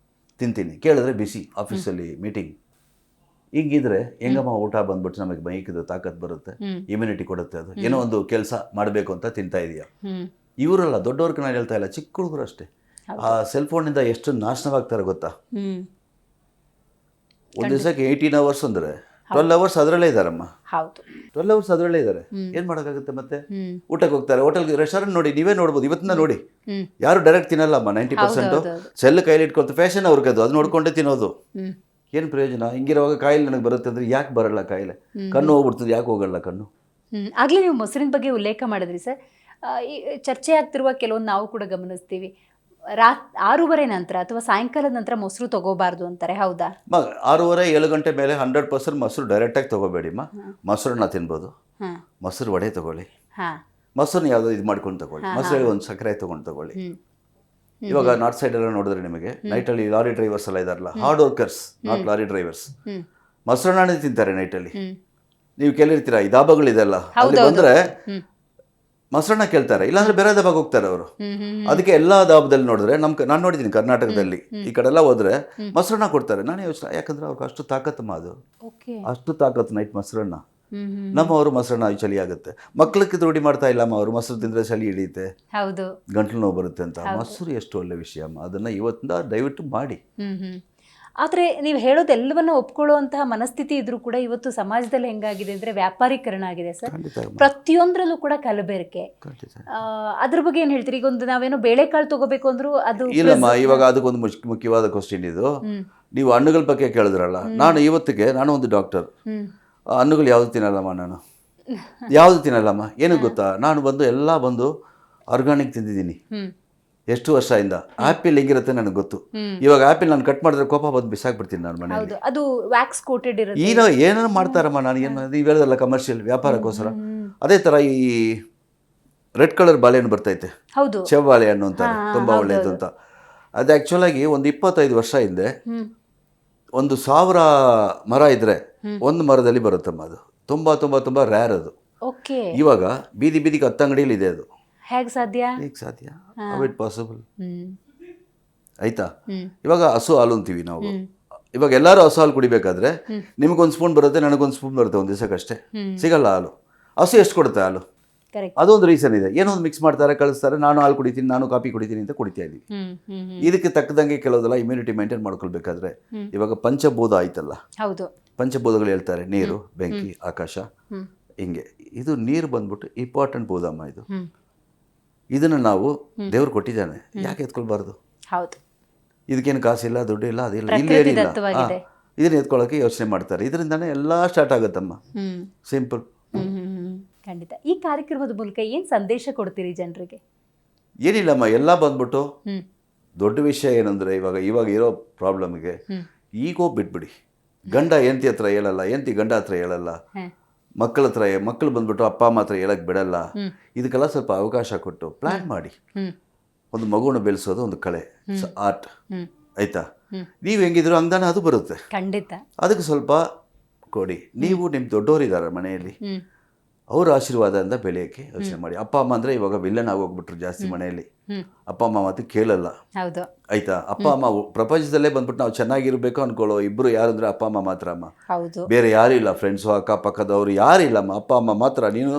ತಿಂತೀನಿ ಕೇಳಿದ್ರೆ ಬಿಸಿ, ಆಫೀಸಲ್ಲಿ ಮೀಟಿಂಗ್, ಹಿಂಗಿದ್ರೆ ಹೆಂಗಮ್ಮ ಊಟ ಬಂದ್ಬಿಟ್ಟು ನಮಗೆ ಮೈಕಿದ ತಾಕತ್ ಬರುತ್ತೆ, ಇಮ್ಯುನಿಟಿ ಕೊಡುತ್ತೆ. ಅದು ಏನೋ ಒಂದು ಕೆಲಸ ಮಾಡಬೇಕು ಅಂತ ತಿಂತಾ ಇದೆಯಾ. ಇವರಲ್ಲ, ದೊಡ್ಡವ್ರಿಗೆ ನಾನು ಹೇಳ್ತಾ ಇಲ್ಲ, ಚಿಕ್ಕ ಹುಡುಗರು ಅಷ್ಟೇ. ಆ ಸೆಲ್ ಫೋನಿಂದ ಎಷ್ಟು ನಾಶನವಾಗ್ತಾರೆ ಗೊತ್ತಾ. ಒಂದು ದಿವಸಕ್ಕೆ 18 hours ಅಂದರೆ 12 hours ಅದರಲ್ಲೇ ಇದ್ದಾರಮ್ಮ. 12 hours ಅದರಲ್ಲೇ ಇದ್ದಾರೆ. ಏನು ಮಾಡೋಕ್ಕಾಗುತ್ತೆ ಮತ್ತೆ? ಊಟಕ್ಕೆ ಹೋಗ್ತಾರೆ, ಹೋಟೆಲ್ಗೆ, ರೆಸ್ಟೋರೆಂಟ್ ನೋಡಿ, ನೀವೇ ನೋಡ್ಬೋದು. ಇವತ್ತಿನ ನೋಡಿ ಯಾರು ಡೈರೆಕ್ಟ್ ತಿನ್ನಲ್ಲಮ್ಮ. 90% ಸೆಲ್ ಕೈಲಿ ಇಟ್ಕೊಳ್ತಾರೆ. ಫ್ಯಾಷನ್ ಅವ್ರಿಗೆ ಅದು ನೋಡ್ಕೊಂಡೇ ತಿನ್ನೋದು. ಏನು ಪ್ರಯೋಜನ? ಹಿಂಗಿರುವಾಗ ಕಾಯಿಲೆ ನನಗೆ ಬರುತ್ತೆ ಅಂದರೆ ಯಾಕೆ ಬರಲ್ಲ ಕಾಯಿಲೆ? ಕಣ್ಣು ಹೋಗ್ಬಿಡ್ತದೆ, ಯಾಕೆ ಹೋಗಲ್ಲ ಕಣ್ಣು? ಆಗಲೇ ನೀವು ಮೊಸರಿನ ಬಗ್ಗೆ ಉಲ್ಲೇಖ ಮಾಡಿದ್ರಿ ಸರ್. ಚರ್ಚೆ ಆಗ್ತಿರುವ ಕೆಲವೊಂದು ನಾವು ಕೂಡ ಗಮನಿಸ್ತೀವಿ. 6:30 ನಂತರ ಅಥವಾ ಸಾಯಂಕಾಲದ ನಂತರ ಮೊಸರು ತಗೋಬಾರ್ದು ಅಂತಾರೆ, ಹೌದಾ? 6:30-7 ಗಂಟೆ ಮೇಲೆ 100% ಮೊಸರು ಡೈರೆಕ್ಟಾಗಿ ತಗೋಬೇಡಿಮ್ಮ. ಮೊಸರನ್ನ ತಿನ್ಬೋದು, ಮೊಸರು ವಡೆ ತಗೊಳ್ಳಿ, ಮೊಸರನ್ನ ಯಾವುದೋ ಇದು ಮಾಡ್ಕೊಂಡು ತಗೊಳ್ಳಿ, ಮೊಸರಲ್ಲಿ ಒಂದು ಸಕ್ಕರೆ ತೊಗೊಂಡು ತಗೊಳ್ಳಿ. ಇವಾಗ ನಾರ್ತ್ ಸೈಡ್ ಎಲ್ಲ ನೋಡಿದ್ರೆ ನಿಮಗೆ ನೈಟಲ್ಲಿ ಲಾರಿ ಡ್ರೈವರ್ಸ್ ಎಲ್ಲ ಇದಾರಲ್ಲ, hard workers, not lorry drivers, ಮೊಸರನ್ನೇ ತಿಂತಾರೆ ನೈಟಲ್ಲಿ. ನೀವು ಕೇಳಿರ್ತೀರಾ ಈ ದಾಬಾಗಳಿದೆಲ್ಲ, ಅಲ್ಲಿ ಬಂದರೆ ಮೊಸರನ್ನ ಕೇಳ್ತಾರೆ, ಇಲ್ಲಾಂದ್ರೆ ಬೇರೆ ದಬ್ಬಾಗ ಹೋಗ್ತಾರೆ ಅವರು. ಅದಕ್ಕೆ ಎಲ್ಲಾ ದಾಬದಲ್ಲಿ ನೋಡಿದ್ರೆ ನಾನು ನೋಡಿದ್ದೀನಿ ಕರ್ನಾಟಕದಲ್ಲಿ, ಈ ಕಡೆ ಎಲ್ಲ ಹೋದ್ರೆ ಮೊಸರನ್ನ ಕೊಡ್ತಾರೆ. ನಾನೇ ಯೋಚನೆ, ಯಾಕಂದ್ರೆ ಅವ್ರಿಗೆ ಅಷ್ಟು ತಾಕತ್ತಮ್ಮ, ಅದು ಅಷ್ಟು ತಾಕತ್ತು ನೈಟ್ ಮೊಸರನ್ನ. ನಮ್ಮವರು ಮೊಸರನ್ನ ಚಳಿ ಆಗುತ್ತೆ, ಮಕ್ಳಿಗೆ ರೂಢಿ ಮಾಡ್ತಾ ಇಲ್ಲಮ್ಮ, ಅವರು ಮೊಸರು ತಿಂದ್ರೆ ಚಳಿ ಹಿಡಿಯುತ್ತೆ, ಹೌದು, ಗಂಟ್ಲು ನೋವು ಬರುತ್ತೆ ಅಂತ. ಮೊಸರು ಎಷ್ಟು ಒಳ್ಳೆ ವಿಷಯ ಅಮ್ಮ, ಅದನ್ನ ಇವತ್ತಿಂದ ದಯವಿಟ್ಟು ಮಾಡಿ. ಆದರೆ ನೀವು ಹೇಳೋದೆಲ್ಲವನ್ನು ಒಪ್ಕೊಳ್ಳುವಂತಹ ಮನಸ್ಥಿತಿ ಇದ್ರೂ ಕೂಡ ಇವತ್ತು ಸಮಾಜದಲ್ಲಿ ಹೆಂಗಾಗಿದೆ ಅಂದರೆ ವ್ಯಾಪಾರೀಕರಣ ಆಗಿದೆ ಸರ್. ಪ್ರತಿಯೊಂದರಲ್ಲೂ ಕೂಡ ಕಲಬೆರಕೆ. ಅದ್ರ ಬಗ್ಗೆ ಏನು ಹೇಳ್ತೀರಿ? ಈಗ ಒಂದು ನಾವೇನೋ ಬೇಳೆಕಾಳು ತಗೋಬೇಕು ಅಂದ್ರೂ ಅದು ಇಲ್ಲಮ್ಮ. ಇವಾಗ ಅದಕ್ಕೊಂದು ಮುಖ್ಯವಾದ ಕ್ವಶನ್ ಇದು. ನೀವು ಹಣ್ಣುಗಳ ಬಗ್ಗೆ ಕೇಳಿದ್ರಲ್ಲ, ನಾನು ಒಂದು ಡಾಕ್ಟರ್. ಹಣ್ಣುಗಳು ಯಾವುದು ತಿನ್ನಲ್ಲಮ್ಮ, ನಾನು ಯಾವುದು ತಿನ್ನಲ್ಲಮ್ಮ. ಏನಕ್ಕೆ ಗೊತ್ತಾ, ನಾನು ಬಂದು ಆರ್ಗಾನಿಕ್ ತಿಂದಿದ್ದೀನಿ ಎಷ್ಟು ವರ್ಷದಿಂದ. ಆ್ಯಪಿಲ್ ಹೆಂಗಿರುತ್ತೆ ನನಗೆ ಗೊತ್ತು. ಇವಾಗ ಆ್ಯಪಿಲ್ ನಾನು ಕಟ್ ಮಾಡಿದ್ರೆ ಕೋಪ ಬಂದು ಬಿಸಾಕ್ಬಿಡ್ತೀನಿ ನಾನು ಮನೆಯಲ್ಲಿ. ಅದು ವ್ಯಾಕ್ಸ್ ಕೋಟೆಡ್ ಇರುತ್ತೆ. ಏನೋ ಮಾಡ್ತಾರಮ್ಮ, ನಾನು ನೀವು ಹೇಳೋದಲ್ಲ ಕಮರ್ಷಿಯಲ್ ವ್ಯಾಪಾರಕ್ಕೋಸ್ಕರ. ಅದೇ ಥರ ಈ ರೆಡ್ ಕಲರ್ ಬಾಳೆಹಣ್ಣು ಬರ್ತೈತೆ, ಚೆವ್ವಾಳೆ ಹಣ್ಣು ಅಂತಾರೆ, ತುಂಬ ಒಳ್ಳೆಯದು ಅಂತ. ಅದು ಆ್ಯಕ್ಚುಲಾಗಿ ಒಂದು 25 ವರ್ಷ ಹಿಂದೆ 1000 ಮರ ಇದ್ರೆ ಒಂದು ಮರದಲ್ಲಿ ಬರುತ್ತಮ್ಮ. ಅದು ತುಂಬ ತುಂಬ ತುಂಬ ರ್ಯಾರ್ ಅದು. ಇವಾಗ ಬೀದಿಗೆ 10 ಅಂಗಡಿಯಲ್ಲಿ ಇದೆ ಅದು. ಹೇಗೆ ಸಾಧ್ಯ? How it possible? ಆಯ್ತಾ? ಇವಾಗ ಹಸು ಹಾಲು ಅಂತೀವಿ ನಾವು. ಇವಾಗ ಎಲ್ಲರೂ ಹಸು ಹಾಲು ಕುಡಿಬೇಕಾದ್ರೆ ನಿಮಗೊಂದು ಸ್ಪೂನ್ ಬರುತ್ತೆ, ನನಗೊಂದು ಸ್ಪೂನ್ ಬರುತ್ತೆ, ಒಂದು ದಿವಸಕ್ಕಷ್ಟೇ ಸಿಗಲ್ಲ ಹಾಲು. ಹಸು ಎಷ್ಟು ಕೊಡುತ್ತೆ ಹಾಲು? ಅದೊಂದು ರೀಸನ್ ಇದೆ. ಏನೋ ಒಂದು ಮಿಕ್ಸ್ ಮಾಡ್ತಾರೆ, ಕಳಿಸ್ತಾರೆ. ನಾನು ಹಾಲು ಕುಡಿತೀನಿ, ನಾನು ಕಾಫಿ ಕುಡಿತೀನಿ ಅಂತ ಕುಡಿತಾ ಇದ್ದೀವಿ. ಇದಕ್ಕೆ ತಕ್ಕದಂಗೆ ಕೆಲವುದೆಲ್ಲ ಇಮ್ಯುನಿಟಿ ಮೇಂಟೈನ್ ಮಾಡ್ಕೊಳ್ಬೇಕಾದ್ರೆ ಇವಾಗ ಪಂಚಭೂತ ಆಯ್ತಲ್ಲ, ಪಂಚಭೂತಗಳು ಹೇಳ್ತಾರೆ, ನೀರು, ಬೆಂಕಿ, ಆಕಾಶ, ಹಿಂಗೆ. ಇದು ನೀರು ಬಂದ್ಬಿಟ್ಟು ಇಂಪಾರ್ಟೆಂಟ್ ಭೂತಮ್ಮ. ಇದನ್ನು ನಾವು ದೇವ್ರು ಕೊಟ್ಟಿದ್ದಾನೆ, ಯಾಕೆ ಎತ್ಕೊಳ್ಬಾರ್ದು? ಇದಕ್ಕೇನು ಕಾಸಿಲ್ಲ, ದುಡ್ಡು ಇಲ್ಲ, ಅದಿಲ್ಲ, ಇಲ್ಲೇನಿಲ್ಲ. ಇದನ್ನ ಎತ್ಕೊಳ್ಳೋಕೆ ಯೋಚನೆ ಮಾಡ್ತಾರೆ. ಇದರಿಂದಾನೇ ಎಲ್ಲ ಸ್ಟಾರ್ಟ್ ಆಗುತ್ತಮ್ಮ. ಸಿಂಪಲ್. ಖಂಡಿತ. ಈ ಕಾರ್ಯಕ್ರಮದ ಮೂಲಕ ಏನು ಸಂದೇಶ ಕೊಡ್ತೀರಿ ಜನರಿಗೆ? ಏನಿಲ್ಲಮ್ಮ, ಎಲ್ಲ ಬಂದ್ಬಿಟ್ಟು ದೊಡ್ಡ ವಿಷಯ ಏನಂದ್ರೆ, ಇವಾಗ ಇರೋ ಪ್ರಾಬ್ಲಮ್ಗೆ ಈಗೋ ಬಿಟ್ಬಿಡಿ. ಗಂಡ ಹೆಂಡತಿ ಹತ್ರ ಹೇಳಲ್ಲ, ಹೆಂಡತಿ ಗಂಡ ಹತ್ರ ಹೇಳಲ್ಲ, ಮಕ್ಕಳು ಬಂದ್ಬಿಟ್ಟು ಅಪ್ಪ ಅಮ್ಮ ಹತ್ರ ಹೇಳಕ್ ಬಿಡಲ್ಲ. ಇದಕ್ಕೆಲ್ಲ ಸ್ವಲ್ಪ ಅವಕಾಶ ಕೊಟ್ಟು ಪ್ಲಾನ್ ಮಾಡಿ. ಒಂದು ಮಗುವನ್ನು ಬೆಳೆಸೋದು ಒಂದು ಕಲೆ, ಆರ್ಟ್. ಆಯ್ತಾ? ನೀವು ಹೆಂಗಿದ್ರು ಹಂಗದಾನೆ ಅದು ಬರುತ್ತೆ. ಖಂಡಿತ. ಅದಕ್ಕೆ ಸ್ವಲ್ಪ ಕೊಡಿ. ನೀವು ನಿಮ್ಮ ದೊಡ್ಡವರಿದ್ದಾರೆ ಮನೆಯಲ್ಲಿ, ಅವ್ರ ಆಶೀರ್ವಾದದಿಂದ ಬೆಳೆಯೋಕ್ಕೆ ಯೋಚನೆ ಮಾಡಿ. ಅಪ್ಪ ಅಮ್ಮ ಅಂದರೆ ಇವಾಗ ವಿಲ್ಲನ್ ಆಗೋಗ್ಬಿಟ್ರು ಜಾಸ್ತಿ ಮನೆಯಲ್ಲಿ. ಅಪ್ಪ ಅಮ್ಮ ಮಾತು ಕೇಳಲ್ಲ. ಆಯ್ತಾ? ಅಪ್ಪ ಅಮ್ಮ ಪ್ರಪಂಚದಲ್ಲೇ ಬಂದ್ಬಿಟ್ಟು ನಾವು ಚೆನ್ನಾಗಿರ್ಬೇಕು ಅನ್ಕೊಳ್ಳೋ ಇಬ್ರು ಯಾರು ಅಂದ್ರೆ ಅಪ್ಪ ಅಮ್ಮ ಮಾತ್ರ ಅಮ್ಮ. ಬೇರೆ ಯಾರು ಇಲ್ಲ. ಫ್ರೆಂಡ್ಸು, ಅಕ್ಕಪಕ್ಕದವ್ರು ಯಾರು ಇಲ್ಲಮ್ಮ. ಅಪ್ಪ ಅಮ್ಮ ಮಾತ್ರ. ನೀನು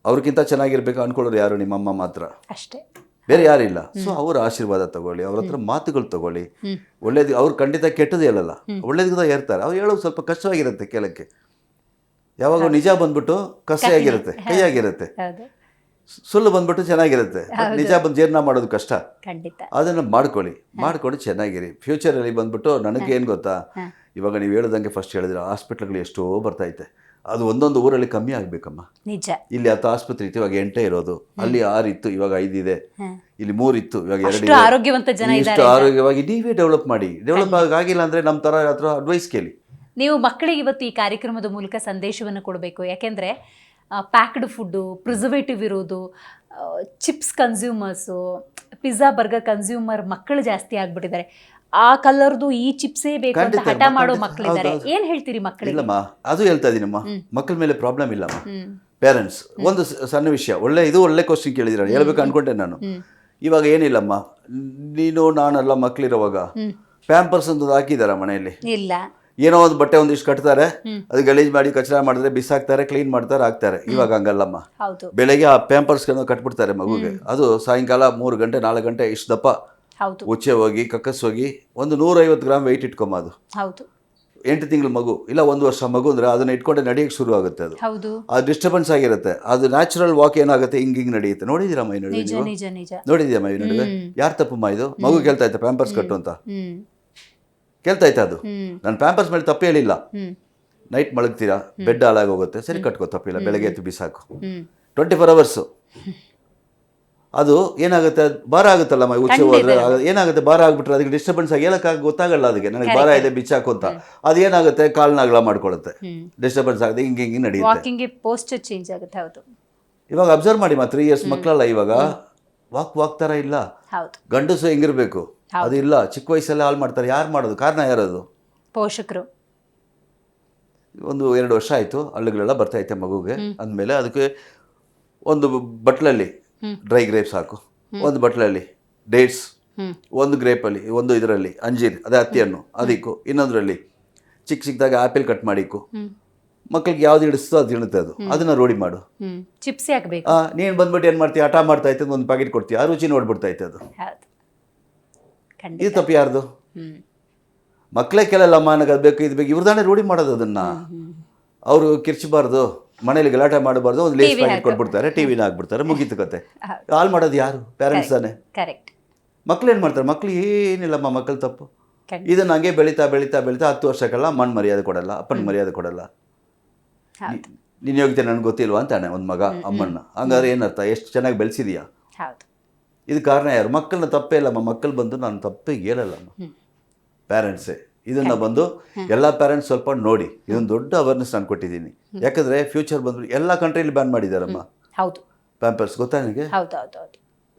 ಅವ್ರಿಗಿಂತ ಚೆನ್ನಾಗಿರ್ಬೇಕು ಅನ್ಕೊಳ್ಳೋರು ಯಾರು? ನಿಮ್ಮಮ್ಮ ಮಾತ್ರ ಅಷ್ಟೇ, ಬೇರೆ ಯಾರಿಲ್ಲ. ಸೊ ಅವ್ರ ಆಶೀರ್ವಾದ ತಗೊಳ್ಳಿ, ಅವ್ರ ಹತ್ರ ಮಾತುಗಳು ತಗೊಳ್ಳಿ. ಒಳ್ಳೇದು ಅವ್ರು ಖಂಡಿತ ಕೆಟ್ಟದ್ದು ಹೇಳಲ್ಲ, ಒಳ್ಳೇದಕ್ಕೆ ಹೇಳ್ತಾರೆ. ಅವ್ರು ಹೇಳೋದು ಸ್ವಲ್ಪ ಕಷ್ಟವಾಗಿರುತ್ತೆ ಕೇಳಕ್ಕೆ. ಯಾವಾಗ ನಿಜ ಬಂದ್ಬಿಟ್ಟು ಕಸಿಯಾಗಿರುತ್ತೆ, ಕೈಯಾಗಿರುತ್ತೆ. ಸುಳ್ಳು ಬಂದ್ಬಿಟ್ಟು ಚೆನ್ನಾಗಿರುತ್ತೆ. ನಿಜ ಬಂದು ಜೀರ್ಣ ಮಾಡೋದು ಕಷ್ಟ. ಅದನ್ನು ಮಾಡ್ಕೊಂಡು ಚೆನ್ನಾಗಿರಿ. ಫ್ಯೂಚರಲ್ಲಿ ಬಂದ್ಬಿಟ್ಟು ನನಗೇನು ಗೊತ್ತಾ, ಇವಾಗ ನೀವು ಹೇಳೋದಂಗೆ ಫಸ್ಟ್ ಹೇಳಿದ್ರೆ ಹಾಸ್ಪಿಟ್ಲ್ಗಳು ಎಷ್ಟೋ ಬರ್ತೈತೆ. ಅದು ಒಂದೊಂದು ಊರಲ್ಲಿ ಕಮ್ಮಿ ಆಗಬೇಕಮ್ಮ. ಇಲ್ಲಿ 10 ಆಸ್ಪತ್ರೆ ಇತ್ತು, ಇವಾಗ 8 ಇರೋದು. ಅಲ್ಲಿ 6 ಇತ್ತು, ಇವಾಗ 5 ಇದೆ. ಇಲ್ಲಿ 3 ಇತ್ತು, ಇವಾಗ 2 ಇದೆ. ಇಷ್ಟು ಆರೋಗ್ಯವಾಗಿ ನೀವೇ ಡೆವಲಪ್ ಮಾಡಿ. ಡೆವಲಪ್ ಆಗಿಲ್ಲ ಅಂದರೆ ನಮ್ಮ ಥರ ಹತ್ರ ಅಡ್ವೈಸ್ ಕೇಳಿ. ನೀವು ಮಕ್ಕಳಿಗೆ ಇವತ್ತು ಈ ಕಾರ್ಯಕ್ರಮದ ಮೂಲಕ ಸಂದೇಶವನ್ನು ಕೊಡಬೇಕು. ಯಾಕೆಂದರೆ ಪ್ಯಾಕ್ಡ್ ಫುಡ್ಡು, ಪ್ರಿಸರ್ವೇಟಿವ್ ಇರೋದು, chips consumers, pizza burger consumer ಮಕ್ಕಳು ಜಾಸ್ತಿ ಆಗ್ಬಿಟ್ಟಿದ್ದಾರೆ. ಆ ಕಲರ್ದು ಈ ಚಿಪ್ಸೇ ಬೇಕು ಅಂತ ಹಠ ಮಾಡೋ ಮಕ್ಕಳಿದ್ದಾರೆ. ಏನು ಹೇಳ್ತೀರಿ ಮಕ್ಕಳಿಗೆ? ಇಲ್ಲಮ್ಮ, ಅದು ಹೇಳ್ತಾ ಇದ್ದೀನಮ್ಮ. ಮಕ್ಕಳ ಮೇಲೆ ಪ್ರಾಬ್ಲಮ್ ಇಲ್ಲಮ್ಮ. ಪೇರೆಂಟ್ಸ್ ಒಂದು ಸಣ್ಣ ವಿಷಯ, ಒಳ್ಳೆ ಕ್ವಶನ್ ಕೇಳಿದಿರ, ಹೇಳ್ಬೇಕು ಅನ್ಕೊಂಡೆ ನಾನು. ಇವಾಗ ಏನಿಲ್ಲಮ್ಮ, ನಾನೆಲ್ಲ ಮಕ್ಕಳಿರುವಾಗ ಪ್ಯಾಂಪರ್ಸ್ ಒಂದು ಹಾಕಿದಾರ ಮನೆಯಲ್ಲಿ? ಇಲ್ಲ. ಏನೋ ಒಂದು ಬಟ್ಟೆ ಒಂದಿಷ್ಟು ಕಟ್ತಾರೆ, ಅದು ಗಲೀಜ್ ಮಾಡಿ ಕಚರ ಮಾಡಿದ್ರೆ ಬಿಸಾಕ್ತಾರೆ, ಕ್ಲೀನ್ ಮಾಡ್ತಾರೆ, ಹಾಕ್ತಾರೆ. ಇವಾಗ ಹಂಗಲ್ಲಮ್ಮ. ಬೆಳಗ್ಗೆ ಆ ಪ್ಯಾಂಪರ್ಸ್ಗಳನ್ನ ಕಟ್ಬಿಡ್ತಾರೆ ಮಗುಗೆ. ಅದು ಸಾಯಂಕಾಲ 3 ಗಂಟೆ 4 ಗಂಟೆ ಇಷ್ಟು ದಪ್ಪ ಉಚ್ಚೆ ಹೋಗಿ ಕಕ್ಕಸ್ ಹೋಗಿ ಒಂದು 150 ಗ್ರಾಮ್ ವೆಯ್ಟ್ ಇಟ್ಕೊಂಬ. ಅದು 8 ತಿಂಗಳ ಮಗು ಇಲ್ಲ 1 ವರ್ಷ ಮಗು ಅಂದ್ರೆ ಅದನ್ನ ಇಟ್ಕೊಂಡೆ ನಡೆಯಕ್ಕೆ ಶುರು ಆಗುತ್ತೆ. ಅದು ಡಿಸ್ಟರ್ಬೆನ್ಸ್ ಆಗಿರುತ್ತೆ. ಅದು ನ್ಯಾಚುರಲ್ ವಾಕ್ ಏನಾಗುತ್ತೆ, ಹಿಂಗ್ ನಡೆಯುತ್ತೆ. ನೋಡಿದಿರಮ್ಮ ಈ ನಡುವೆ? ನೋಡಿದ್ಯಮ್ಮ ಈ ನಡುವೆ? ಯಾರು ತಪ್ಪಮ್ಮ ಇದು? ಮಗು ಕೇಳ್ತಾ ಇತ್ತು ಪ್ಯಾಂಪರ್ಸ್ ಕಟ್ಟು ಅಂತ, ಕೇಳ್ತಾ ಇತ್ತು. ಅದು ನಾನು ಪ್ಯಾಂಪರ್ಸ್ ಮೇಲೆ ತಪ್ಪು ಹೇಳಿಲ್ಲ. ನೈಟ್ ಮಲಗ್ತೀರಾ, ಬೆಡ್ ಹಾಳಾಗಿ ಹೋಗುತ್ತೆ, ಸರಿ ಕಟ್ಕೋ, ತಪ್ಪಿಲ್ಲ. ಬೆಳಗ್ಗೆ ಎದ್ದು ಬಿಸಾಕು. 24 hours. ಅದು ಏನಾಗುತ್ತೆ, ಭಾರ ಆಗುತ್ತಲ್ಲ ಉಚ್ಚೆ ಹೋದ್ರೆ ಏನಾಗುತ್ತೆ, ಭಾರ ಆಗ್ಬಿಟ್ರೆ ಅದಕ್ಕೆ ಡಿಸ್ಟರ್ಬೆನ್ಸ್ ಆಗಿ ಹೇಳಕ್ಕಾಗ ಗೊತ್ತಾಗಲ್ಲ. ಅದಕ್ಕೆ ನನಗೆ ಭಾರ ಇದೆ ಬಿಚ್ಚಾಕು ಅಂತ. ಅದೇನಾಗುತ್ತೆ, ಕಾಲ್ನ ಅಗಲ ಮಾಡ್ಕೊಳ್ಳುತ್ತೆ, ಡಿಸ್ಟರ್ಬೆನ್ಸ್ ಆಗುತ್ತೆ, ಹಿಂಗೆ ನಡೆಯುತ್ತೆ. ಇವಾಗ ಅಬ್ಸರ್ವ್ ಮಾಡಿ, 3 years ಮಕ್ಕಳಲ್ಲ ಇವಾಗ ವಾಕ್ ತರ ಇಲ್ಲ. ಗಂಡಸು ಹೆಂಗಿರ್ಬೇಕು ಅದು ಇಲ್ಲ. ಚಿಕ್ಕ ವಯಸ್ಸಲ್ಲೇ ಹಾಳು ಮಾಡ್ತಾರೆ. ಯಾರು ಮಾಡೋದು? ಕಾರಣ ಯಾರದು? ಪೋಷಕರು. ಒಂದು 2 ವರ್ಷ ಆಯ್ತು, ಹಳ್ಳುಗಳೆಲ್ಲ ಬರ್ತಾ ಐತೆ ಮಗುಗೆ ಅಂದಮೇಲೆ ಅದಕ್ಕೆ ಒಂದು ಬಟ್ಲಲ್ಲಿ ಡ್ರೈ ಗ್ರೇಪ್ಸ್ ಹಾಕು, ಒಂದು ಬಟ್ಲಲ್ಲಿ ಡೇಟ್ಸ್, ಒಂದು ಗ್ರೇಪಲ್ಲಿ, ಒಂದು ಇದರಲ್ಲಿ ಅಂಜೀರ್ ಅದೇ ಹತ್ತಿ ಹಣ್ಣು ಅದಕ್ಕೂ, ಇನ್ನೊಂದರಲ್ಲಿ ಚಿಕ್ಕ ಚಿಕ್ಕದಾಗಿ ಆಪಲ್ ಕಟ್ ಮಾಡಿಕ್ಕು. ಮಕ್ಕಳಿಗೆ ಯಾವ್ದು ಹಿಡಿಸ್ತೋ ಅದು ತಿನ್ನುತ್ತೆ, ಅದನ್ನ ರೂಢಿ ಮಾಡು. ಚಿಪ್ಸ್ ಹಾಕಬೇಕು. ನೀನು ಬಂದ್ಬಿಟ್ಟು ಏನು ಮಾಡ್ತೀಯ, ಹಠ ಮಾಡ್ತಾ ಇತ್ತು ಒಂದು ಪ್ಯಾಕೆಟ್ ಕೊಡ್ತೀಯ, ಆ ರುಚಿ ನೋಡ್ಬಿಡ್ತಾ ಇತ್ತು ಅದು. ಇದು ತಪ್ಪು ಯಾರ್ದು? ಮಕ್ಕಳೇ ಕೇಳಲ್ಲಮ್ಮ ನನಗೆ ಅದು ಬೇಕು ಇದು ಬೇಕು, ಇವ್ರದಾನೆ ರೂಢಿ ಮಾಡೋದು ಅದನ್ನ. ಅವರು ಕಿರ್ಚಬಾರ್ದು, ಮನೇಲಿ ಗಲಾಟೆ ಮಾಡಬಾರ್ದು, ಒಂದು ಲೇಸ್ ಪ್ಯಾಕೆಟ್ ಕೊಟ್ಬಿಡ್ತಾರೆ, ಟಿವಿನ ಹಾಕ್ಬಿಡ್ತಾರೆ, ಮುಗೀತು ಕತೆ. ಹಾಳು ಮಾಡೋದು ಯಾರು? ಪೇರೆಂಟ್ಸ್ ತಾನೆ. ಮಕ್ಳು ಏನು ಮಾಡ್ತಾರೆ? ಮಕ್ಳು ಏನಿಲ್ಲಮ್ಮ, ಮಕ್ಕಳು ತಪ್ಪು. ಇದನ್ನ ಹಂಗೆ ಬೆಳೀತಾ ಬೆಳೀತಾ ಬೆಳೀತಾ 10 ವರ್ಷಕ್ಕೆಲ್ಲ ಅಮ್ಮನ ಮರ್ಯಾದೆ ಕೊಡಲ್ಲ, ಅಪ್ಪನ ಮರ್ಯಾದೆ ಕೊಡಲ್ಲ. ನೀನು ಯೋಗ್ಯತೆ ನನಗೆ ಗೊತ್ತಿಲ್ವಾ ಅಂತಾನೆ ಒಂದು ಮಗ ಅಮ್ಮನ್ನ. ಹಂಗಾದ್ರೆ ಏನರ್ಥ? ಎಷ್ಟು ಚೆನ್ನಾಗಿ ಬೆಳೆಸಿದೀಯಾ? ಇದು ಕಾರಣ ಯಾರು? ಮಕ್ಕಳನ್ನ ತಪ್ಪೇ ಇಲ್ಲಮ್ಮ. ಮಕ್ಕಳು ಬಂದು ನಾನು ತಪ್ಪೇ ಹೇಳಲ್ಲಮ್ಮ, ಪ್ಯಾರೆಂಟ್ಸೇ. ಇದನ್ನು ಬಂದು ಎಲ್ಲ ಪ್ಯಾರೆಂಟ್ಸ್ ಸ್ವಲ್ಪ ನೋಡಿ, ಇದೊಂದು ದೊಡ್ಡ ಅವೇರ್ನೆಸ್ ನಾನು ಕೊಟ್ಟಿದ್ದೀನಿ. ಯಾಕಂದರೆ ಫ್ಯೂಚರ್ ಬಂದ್ಬಿಟ್ಟು ಎಲ್ಲ ಕಂಟ್ರಿಯಲ್ಲಿ ಬ್ಯಾನ್ ಮಾಡಿದ್ದಾರಮ್ಮ ಪ್ಯಾಂಪರ್ಸ್. ಗೊತ್ತಾ ನನಗೆ?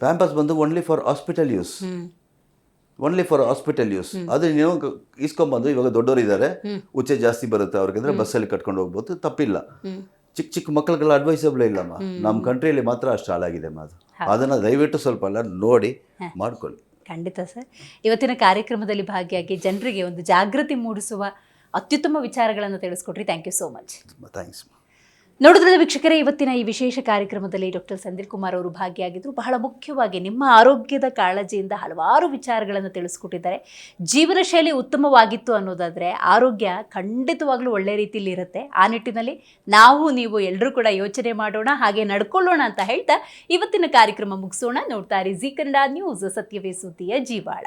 ಪ್ಯಾಂಪರ್ಸ್ ಬಂದು only for hospital use, only for hospital use. ಅದು ನೀವು ಇಸ್ಕೊಂಬಂದು, ಇವಾಗ ದೊಡ್ಡವರು ಇದ್ದಾರೆ, ಉಚ್ಚೆ ಜಾಸ್ತಿ ಬರುತ್ತೆ ಅವ್ರಿಗೆ ಅಂದರೆ ಬಸ್ಸಲ್ಲಿ ಕಟ್ಕೊಂಡು ಹೋಗ್ಬೋದು, ತಪ್ಪಿಲ್ಲ. ಚಿಕ್ಕ ಚಿಕ್ಕ ಮಕ್ಕಳಿಗೆಲ್ಲ ಅಡ್ವೈಸಬಲ್ ಇಲ್ಲಮ್ಮ. ನಮ್ಮ ಕಂಟ್ರಿಯಲ್ಲಿ ಮಾತ್ರ ಅಷ್ಟು ಹಾಳಾಗಿದೆ ಅದು. ಅದನ್ನು ದಯವಿಟ್ಟು ಸ್ವಲ್ಪ ಎಲ್ಲ ನೋಡಿ ಮಾಡ್ಕೊಳ್ಳಿ. ಖಂಡಿತ ಸರ್. ಇವತ್ತಿನ ಕಾರ್ಯಕ್ರಮದಲ್ಲಿ ಭಾಗಿಯಾಗಿ ಜನರಿಗೆ ಒಂದು ಜಾಗೃತಿ ಮೂಡಿಸುವ ಅತ್ಯುತ್ತಮ ವಿಚಾರಗಳನ್ನು ತಿಳಿಸ್ಕೊಟ್ರಿ. Thank you so much. Thanks. ನೋಡಿದ್ರಲ್ಲ ವೀಕ್ಷಕರೇ, ಇವತ್ತಿನ ಈ ವಿಶೇಷ ಕಾರ್ಯಕ್ರಮದಲ್ಲಿ ಡಾಕ್ಟರ್ ಸೆಂಥಿಲ್ ಕುಮಾರ್ ಅವರು ಭಾಗಿಯಾಗಿದ್ದರು. ಬಹಳ ಮುಖ್ಯವಾಗಿ ನಿಮ್ಮ ಆರೋಗ್ಯದ ಕಾಳಜಿಯಿಂದ ಹಲವಾರು ವಿಚಾರಗಳನ್ನು ತಿಳಿಸ್ಕೊಟ್ಟಿದ್ದಾರೆ. ಜೀವನ ಶೈಲಿ ಉತ್ತಮವಾಗಿತ್ತು ಅನ್ನೋದಾದರೆ ಆರೋಗ್ಯ ಖಂಡಿತವಾಗ್ಲೂ ಒಳ್ಳೆ ರೀತಿಯಲ್ಲಿ ಇರುತ್ತೆ. ಆ ನಿಟ್ಟಿನಲ್ಲಿ ನೀವು ಎಲ್ಲರೂ ಕೂಡ ಯೋಚನೆ ಮಾಡೋಣ, ಹಾಗೆ ನಡ್ಕೊಳ್ಳೋಣ ಅಂತ ಹೇಳ್ತಾ ಇವತ್ತಿನ ಕಾರ್ಯಕ್ರಮ ಮುಗಿಸೋಣ. ನೋಡ್ತಾ ಇರಿ ಜೀ ಕನ್ನಡ ನ್ಯೂಸ್, ಸತ್ಯವೇ ಸುದ್ದಿಯ ಜೀವಾಳ.